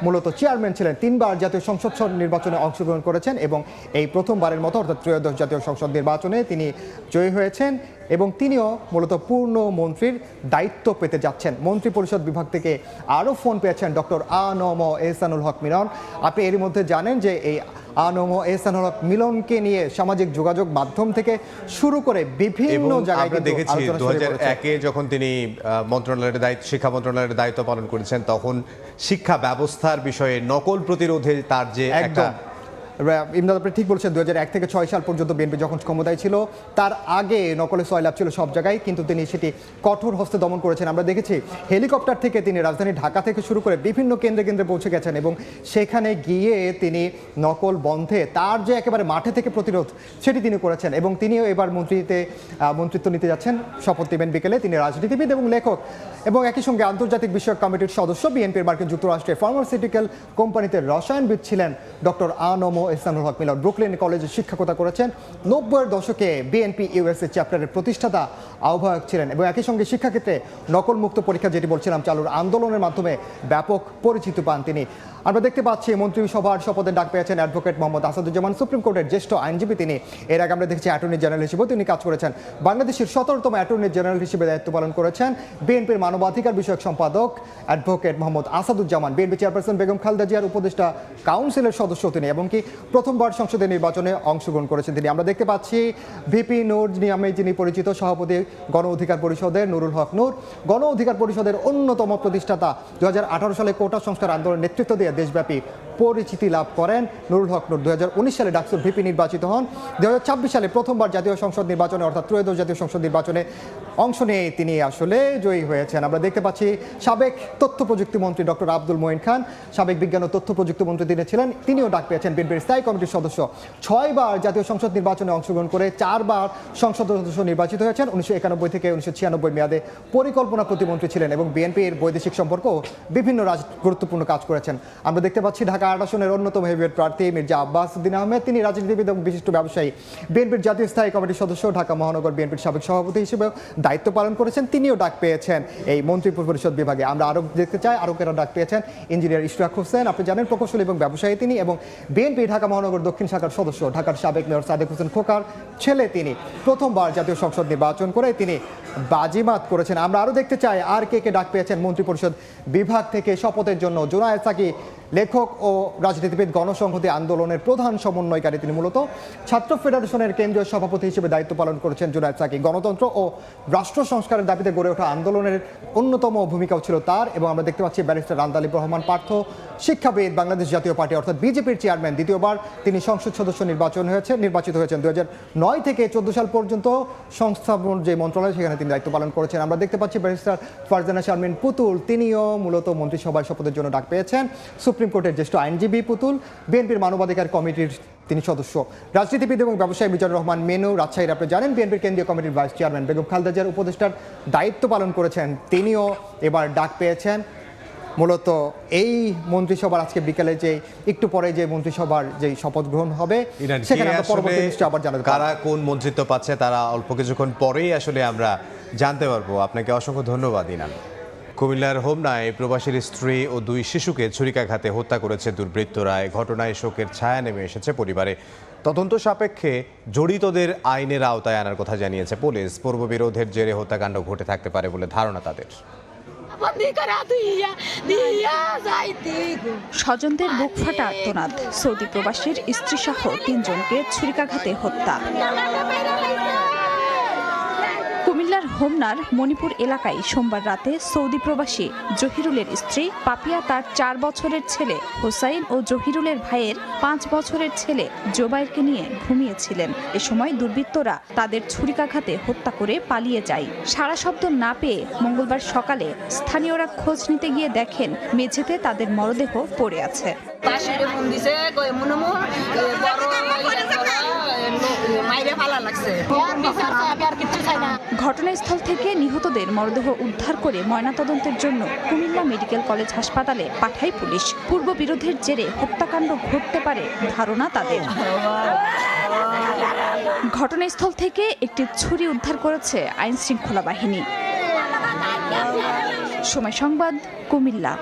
মূলত চেয়ারম্যান ছিলেন। 3 বার জাতীয় সংসদ নির্বাচনে অংশগ্রহণ করেছেন এবং এই প্রথমবারের মতো অর্থাৎ 13শ জাতীয় সংসদ নির্বাচনে তিনি জয়ী হয়েছেন এবং তিনিও মূলত পূর্ণ মন্ত্রীর দায়িত্ব পেতে যাচ্ছেন। মন্ত্রিপরিষদ বিভাগ থেকে আরও ফোন পেয়েছেন ডক্টর আ.ন.ম এহসানুল হক মিলন। আপনি এরই মধ্যে জানেন যে এই আ.ন.ম এহসানুল হক মিলনকে নিয়ে সামাজিক যোগাযোগ মাধ্যম থেকে শুরু করে বিভিন্ন জায়গায় আমরা দেখেছি 2001-এ যখন তিনি শিক্ষা মন্ত্রণালয়ের দায়িত্ব পালন করেছেন তখন শিক্ষা ব্যবস্থার বিষয়ে নকল প্রতিরোধে তার যে একটা ইমদাদ আপনি ঠিক বলছেন, 2001 থেকে 6 সাল পর্যন্ত বিএনপি যখন ক্ষমতায় ছিল তার আগে নকলে সয়লাভ ছিল সব জায়গায়, কিন্তু তিনি সেটি কঠোর হস্তে দমন করেছেন। আমরা দেখেছি হেলিকপ্টার থেকে তিনি রাজধানী ঢাকা থেকে শুরু করে বিভিন্ন কেন্দ্রে পৌঁছে গেছেন এবং সেখানে গিয়ে তিনি নকল বন্ধে তার যে একেবারে মাঠে থেকে প্রতিরোধ সেটি তিনি করেছেন এবং তিনিও এবার মন্ত্রিত্ব নিতে যাচ্ছেন, শপথ নেবেন বিকেলে। তিনি রাজনীতিবিদ এবং লেখক এবং একই সঙ্গে আন্তর্জাতিক বিষয়ক কমিটির সদস্য। বিএনপির মার্কিন যুক্তরাষ্ট্রে ফার্মাসিউটিক্যাল কোম্পানিতে রসায়নবিদ ছিলেন ডক্টর আ.ন.ম এহসানুল হক মিলন। ব্রুকলিন কলেজে শিক্ষকতা করেছেন। 90-এর দশকে বিএনপি ইউএসএ চ্যাপ্টারের প্রতিষ্ঠাতা আহ্বায়ক ছিলেন এবং একই সঙ্গে শিক্ষাক্ষেত্রে নকলমুক্ত পরীক্ষা যেটি বলছিলাম চালুর আন্দোলনের মাধ্যমে ব্যাপক পরিচিতি পান তিনি। আমরা দেখতে পাচ্ছি মন্ত্রিসভার শপথে ডাক পেয়েছেন অ্যাডভোকেট মোহাম্মদ আসাদুজ্জামান, সুপ্রিম কোর্টের জ্যেষ্ঠ আইনজীবী তিনি। এর আগে আমরা দেখছি অ্যাটর্নি জেনারেল হিসেবেও তিনি কাজ করেছেন। বাংলাদেশের 17তম অ্যাটর্নি জেনারেল হিসেবে দায়িত্ব পালন করেছেন। বিএনপির মানবাধিকার বিষয়ক সম্পাদক advocate Mohammad Asaduzzaman, BNP chairperson Begum Khaleda জিয়ার উপদেষ্টা কাউন্সিলের সদস্য তিনি এবং কি প্রথমবার সংসদের নির্বাচনে অংশগ্রহণ করেছেন তিনি। আমরা দেখতে পাচ্ছি ভিপি নূর নামে যিনি পরিচিত, সভাপতি গণ অধিকার পরিষদের নুরুল হক নূর, গণ অধিকার পরিষদের অন্যতম প্রতিষ্ঠাতা, 2018 সালে কোটা সংস্কার আন্দোলনের নেতৃত্ব দিয়ে দেশব্যাপী পরিচিতি লাভ করেন নুরুল হক নূর। 2019 সালে ডাকসুর ভিপি নির্বাচিত হন। 2026 সালে প্রথমবার জাতীয় সংসদ নির্বাচনে অর্থাৎ ত্রয়োদশ জাতীয় সংসদ নির্বাচনে অংশ নিয়ে তিনি আসলে জয়ী হয়েছেন। আমরা দেখতে পাচ্ছি সাবেক তথ্য প্রযুক্তি মন্ত্রী ডক্টর আব্দুল মঈন খান, সাবেক বিজ্ঞান ও তথ্য প্রযুক্তি মন্ত্রী তিনি ছিলেন, তিনিও ডাক পেয়েছেন বিএনপির স্থায়ী কমিটির সদস্য। 6 বার জাতীয় সংসদ নির্বাচনে অংশগ্রহণ করে 4 বার সংসদ সদস্য নির্বাচিত হয়েছেন। 1991 থেকে 1996 মেয়াদে পরিকল্পনা প্রতিমন্ত্রী ছিলেন এবং বিএনপির বৈদেশিক সম্পর্ক বিভিন্ন গুরুত্বপূর্ণ কাজ করেছেন। আমরা দেখতে পাচ্ছি ঢাকা 8 আসনের অন্যতম হেভিওয়েট প্রার্থী মির্জা আব্বাস উদ্দিন আহমেদ, তিনি রাজনীতিবিদ এবং বিশিষ্ট ব্যবসায়ী, বিএনপির জাতীয় স্থায়ী কমিটির সদস্য, ঢাকা মহানগর বিএনপির সাবেক সভাপতি হিসেবে দায়িত্ব পালন করেছেন, তিনিও ডাক পেয়েছেন এই মন্ত্রী পরিষদ বিভাগে। আমরা আরও দেখতে চাই আরও কেন ডাক পেয়েছেন ইঞ্জিনিয়ার ইশরাক হোসেন, আপনি জানেন প্রকৌশলী এবং ব্যবসায়ী তিনি, এবং বিএনপি ঢাকা মহানগর দক্ষিণ শাখার সদস্য, ঢাকার সাবেক মেয়র সাদেক হোসেন খোকার ছেলে তিনি, প্রথমবার জাতীয় সংসদ নির্বাচন করে তিনি বাজিমাত করেছেন। আমরা আরও দেখতে চাই আর কে ডাক পেয়েছেন মন্ত্রী পরিষদ বিভাগ থেকে শপথের জন্য। জুনায়েদ সাকি লেখক ও রাজনীতিবিদ, গণসংহতি আন্দোলনের প্রধান সমন্বয়কারী, তিনি মূলত ছাত্র ফেডারেশনের কেন্দ্রীয় সভাপতি হিসেবে দায়িত্ব পালন করেছেন জুনায়েদ সাকি। গণতন্ত্র ও রাষ্ট্র সংস্কারের দাবিতে গড়ে ওঠা আন্দোলনের অন্যতম ভূমিকাও ছিল তার। এবং আমরা দেখতে পাচ্ছি ব্যারিস্টার রান্দালিব রহমান পার্থ, শিক্ষাবিদ, বাংলাদেশ জাতীয় পার্টি অর্থাৎ বিজেপির চেয়ারম্যান, দ্বিতীয়বার তিনি সংসদ সদস্য নির্বাচিত হয়েছেন। 2009 থেকে 14 সাল পর্যন্ত সংস্থাপন যে মন্ত্রণালয় সেখানে তিনি দায়িত্ব পালন করেছেন। আমরা দেখতে পাচ্ছি ব্যারিস্টার ফারজানা শারমিন পুতুল, তিনিও মূলত মন্ত্রিসভায় শপথের জন্য ডাক পেয়েছেন। সুপ্রিম কোর্টের জ্যেষ্ঠ আইনজীবী পুতুল, বিএনপির মানবাধিকার কমিটির তিনি সদস্য। রাজনীতিবিদ এবং ব্যবসায়ী মিজানুর রহমান মেনু, রাজশাহীর আপনি জানেন বিএনপির কেন্দ্রীয় কমিটির ভাইস চেয়ারম্যান, বেগম খালেদা জিয়ার উপদেষ্টার দায়িত্ব পালন করেছেন, তিনিও এবার ডাক পেয়েছেন। মূলত এই মন্ত্রিসভার আজকে বিকেলে যে একটু পরে যে মন্ত্রিসভার যে শপথ গ্রহণ হবে সেখানে আমরা পরবর্তী নিশ্চয় আবার জানাবো কারা কোন মন্ত্রিত্ব পাচ্ছে, তারা অল্প কিছুক্ষণ পরেই আসলে আমরা জানতে পারবো। আপনাকে অসংখ্য ধন্যবাদ ইনান। কুমিল্লার হোমনায় প্রবাসীর স্ত্রী ও 2 শিশুকে ছুরিকাঘাতে হত্যা করেছে দুর্বৃত্তরা। ঘটনায় শোকের ছায়া নেমে এসেছে পরিবারে। তদন্ত সাপেক্ষে জড়িতদের আইনের আওতায় আনার কথা জানিয়েছে পুলিশ। পূর্ববিরোধের জেরে হত্যাকাণ্ড ঘটে থাকতে পারে বলে ধারণা তাদের। স্বজনদের বুক ফাটা আর্তনাদ, সৌদি প্রবাসীর স্ত্রীসহ 3 জনকে ছুরিকাঘাতে হত্যা। কুমিল্লার হোমনার মণিপুর এলাকায় সোমবার রাতে সৌদি প্রবাসী জহিরুলের স্ত্রী পাপিয়া তার 4 বছরের ছেলে হোসাইন ও জহিরুলের ভাইয়ের 5 বছরের ছেলে জোবাইরকে নিয়ে ঘুমিয়েছিলেন। এ সময় দুর্বৃত্তরা তাদের ছুরিকাঘাতে হত্যা করে পালিয়ে যায়। সারা শব্দ না পেয়ে মঙ্গলবার সকালে স্থানীয়রা খোঁজ নিতে গিয়ে দেখেন মেঝেতে তাদের মরদেহ পড়ে আছে। ঘটনাস্থল থেকে নিহতদের মরদেহ উদ্ধার করে ময়নাতদন্তের জন্য কুমিল্লা মেডিকেল কলেজ হাসপাতালে পাঠায় পুলিশ। পূর্ববিরোধের জেরে হত্যাকাণ্ড ঘটতে পারে ধারণা তাদের। ঘটনাস্থল থেকে একটি ছুরি উদ্ধার করেছে আইন শৃঙ্খলা বাহিনী। সময় সংবাদ, কুমিল্লা।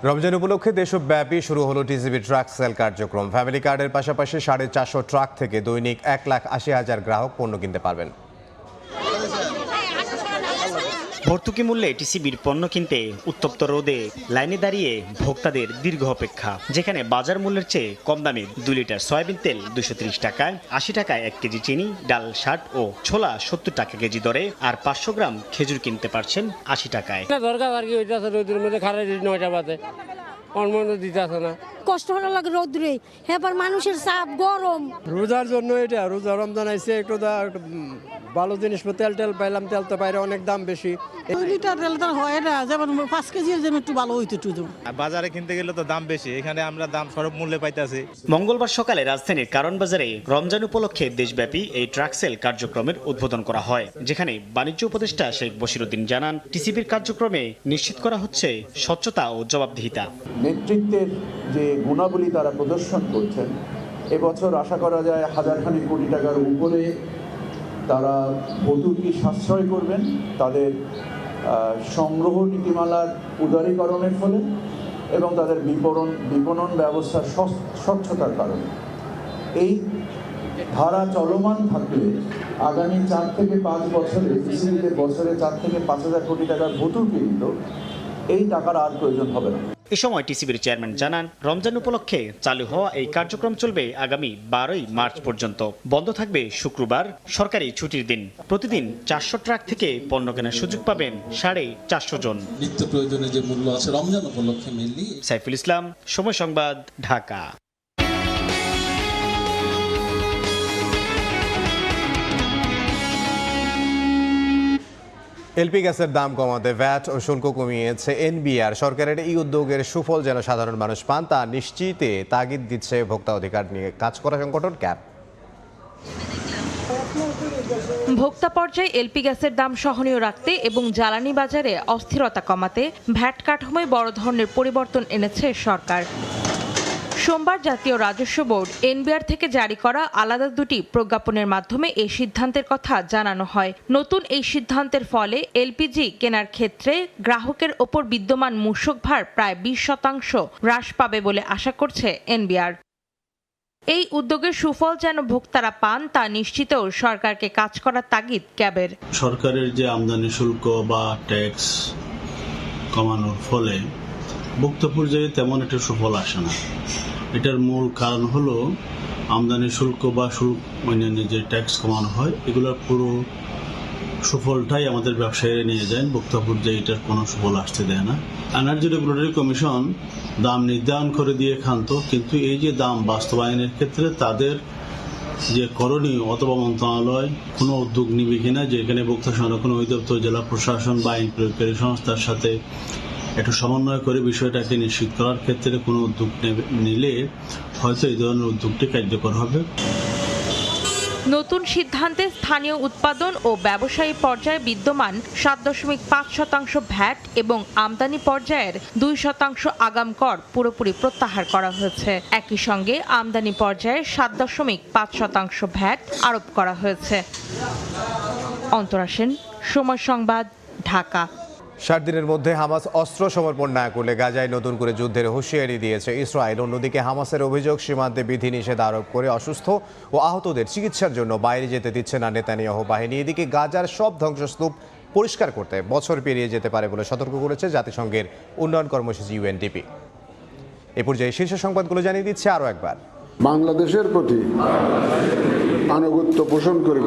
রমজান উপলক্ষে দেশব্যাপী শুরু হলো টিসিবি ট্রাক সেল কার্যক্রম। ফ্যামিলি কার্ডের পাশাপাশি 450 ট্রাক থেকে দৈনিক 1,80,000 গ্রাহক পণ্য কিনতে পারবেন। ভর্তুকি মূল্যে টিসিবির পণ্য কিনতে উত্তপ্ত রোদে লাইনে দাঁড়িয়ে ভোক্তাদের দীর্ঘ অপেক্ষা। যেখানে বাজার মূল্যের চেয়ে কম দামে 2 লিটার সয়াবিন তেল 230 টাকায়, 80 টাকায় 1 কেজি চিনি, ডাল 60 ও ছোলা 70 টাকা কেজি দরে, আর 500 গ্রাম খেজুর কিনতে পারছেন 80 টাকায়। কষ্ট হলো লাগে রোদ্রে, এবার মানুষের চাপ গরম। রোজার জন্য এটা রোজা রমজান আইছে, একটু ভালো জিনিস তেল পাইলাম, তেল তো বাইরে অনেক দাম বেশি। 2 লিটার তেল তো হয় না, যেমন 5 কেজির জন্য একটু ভালো হইতো। বাজারে কিনতে গেলে তো দাম বেশি, এখানে আমরা দাম সরব মূল্যে পাইতেছি। মঙ্গলবার সকালে রাজধানীর কারণ বাজারে রমজান উপলক্ষে দেশব্যাপী এই ট্রাক সেল কার্যক্রমের উদ্বোধন করা হয়। যেখানে বাণিজ্য উপদেষ্টা শেখ বশিরউদ্দিন জানান, টিসিবির কার্যক্রমে নিশ্চিত করা হচ্ছে স্বচ্ছতা ও জবাবদিহিতা। নেতৃত্বের যে গুণাবলী তারা প্রদর্শন করছেন, এবছর আশা করা যায় 1,000 কোটি টাকার উপরে তারা ভর্তুকি সাশ্রয় করবেন তাদের সংগ্রহ নীতিমালার উদারীকরণের ফলে এবং তাদের বিপণন ব্যবস্থার স্বচ্ছতার কারণে। এই ধারা চলমান থাকলে আগামী 4 থেকে 5 বছরে টিসিবিতে বছরে 4 থেকে 5,000 কোটি টাকার ভর্তুকি দিত, এই টাকার আর প্রয়োজন হবে না। এ সময় টিসিবির চেয়ারম্যান জানান, রমজান উপলক্ষে চালু হওয়া এই কার্যক্রম চলবে আগামী 12ই মার্চ পর্যন্ত। বন্ধ থাকবে শুক্রবার, সরকারি ছুটির দিন। প্রতিদিন 400 ট্রাক থেকে পণ্য কেনার সুযোগ পাবেন 450 জন। নিত্য প্রয়োজনে যে মূল্য আছে রমজান উপলক্ষে মেনলি। সাইফুল ইসলাম, সময় সংবাদ, ঢাকা। এলপি গ্যাসের দাম কমাতে ভ্যাট ও শুল্ক কমিয়েছে এনবিআর। সরকারের এই উদ্যোগের সুফল যেন সাধারণ মানুষ পান তা নিশ্চিতে তাগিদ দিচ্ছে ভোক্তা অধিকার নিয়ে কাজ করা সংগঠন ক্যাব। ভোক্তা পর্যায়ে এলপি গ্যাসের দাম সহনীয় রাখতে এবং জ্বালানি বাজারে অস্থিরতা কমাতে ভ্যাট কাঠামোয় বড় ধরনের পরিবর্তন এনেছে সরকার। সোমবার জাতীয় রাজস্ব বোর্ড এনবিআর থেকে জারি করা আলাদা দুটি প্রজ্ঞাপনের মাধ্যমে এই সিদ্ধান্তের কথা জানানো হয়। নতুন এই সিদ্ধান্তের ফলে এলপিজি কেনার ক্ষেত্রে গ্রাহকের ওপর বিদ্যমান মূসক ভার প্রায় 20% হ্রাস পাবে বলে আশা করছে এনবিআর। এই উদ্যোগের সুফল যেন ভোক্তারা পান তা নিশ্চিতেও সরকারকে কাজ করার তাগিদ ক্যাবের। সরকারের যে আমদানি শুল্ক বা ট্যাক্স কমানোর ফলে ভোক্তা পর্যায়ে তেমন একটা সুফল আসে না। এটার মূল কারণ হলো আমদানি শুল্ক বা অন্যান্য যে ট্যাক্স কমানো হয় এগুলোর পুরো সুফলটাই আমাদের ব্যবসায়ীরা নিয়ে যায়, ভোক্তা পর্যায়ে এটার কোনো সুফল আসতে দেয় না। এনার্জি রেগুলেটরি কমিশন দাম নির্ধারণ করে দিয়ে ক্ষান্ত, কিন্তু এই যে দাম বাস্তবায়নের ক্ষেত্রে তাদের যে করণীয় অথবা মন্ত্রণালয় কোনো উদ্যোগ নিবে কিনা, যেখানে ভোক্তা সংরক্ষণ অধিদপ্তর, জেলা প্রশাসন বা আইন প্রয়োগকারী সংস্থার সাথে একটু সমন্বয় করে বিষয়টাকে নিশ্চিত করার ক্ষেত্রে কোনো উদ্যোগ নিলে হয়তো এই ধরনের উদ্যোগটি কার্যকর হবে। নতুন সিদ্ধান্তে স্থানীয় উৎপাদন ও ব্যবসায়ী পর্যায়ে বিদ্যমান 7.5% ভ্যাট এবং আমদানি পর্যায়ের 2% আগাম কর পুরোপুরি প্রত্যাহার করা হয়েছে। একই সঙ্গে আমদানি পর্যায়ে 7.5% ভ্যাট আরোপ করা হয়েছে। অন্তরা সেন, সময় সংবাদ, ঢাকা। 60 দিনের মধ্যে হামাস অস্ত্র সমর্পণ না করলে গাজায় নতুন করে যুদ্ধের হুঁশিয়ারি দিয়েছে ইসরায়েল। অন্যদিকে হামাসের অভিযোগ সীমান্তে বিধিনিষেধ আরোপ করে অসুস্থ ও আহতদের চিকিৎসার জন্য বাইরে যেতে দিচ্ছে না নেতানিয়াহু বাহিনী। এদিকে গাজার সব ধ্বংসস্তূপ পরিষ্কার করতে বছর পেরিয়ে যেতে পারে বলে সতর্ক করেছে জাতিসংঘের উন্নয়ন কর্মসূচি ইউএনডিপি। এ পর্যায়ে শীর্ষ সংবাদগুলো জানিয়ে দিচ্ছে আরও একবার। বাংলাদেশের প্রতি আনুগত্য পোষণ করিব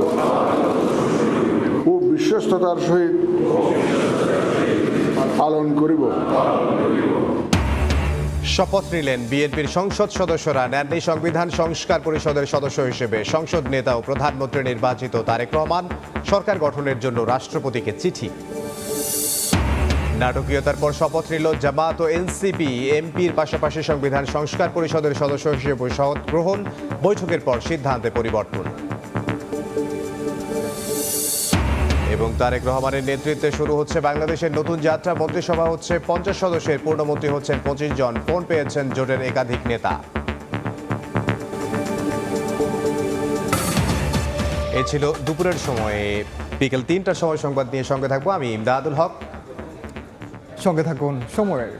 ও বিশ্বস্ততার সহিত পালন করিব। শপথ নিলেন বিএনপির সংসদ সদস্যরা। নেননি সংবিধান সংস্কার পরিষদের সদস্য হিসেবে সংসদ নেতা ও প্রধানমন্ত্রী নির্বাচিত তারেক রহমান। সরকার গঠনের জন্য রাষ্ট্রপতিকে চিঠি। নাটকীয়তার পর শপথ নিল জামাত ও এনসিপি। এমপির পাশাপাশি সংবিধান সংস্কার পরিষদের সদস্য হিসেবে শপথ গ্রহণ। বৈঠকের পর সিদ্ধান্তে পরিবর্তন। এবং তারেক রহমানের নেতৃত্বে শুরু হচ্ছে বাংলাদেশের নতুন যাত্রা। মন্ত্রিসভা হচ্ছে 50 সদস্যের, পূর্ণমন্ত্রী হচ্ছেন 25 জন। ফোন পেয়েছেন জোটের একাধিক নেতা। এ ছিল দুপুরের সময়ে। বিকেল 3টার সময় সংবাদ নিয়ে সঙ্গে থাকবো আমি ইমদাদুল হক। সঙ্গে থাকুন সময়ের।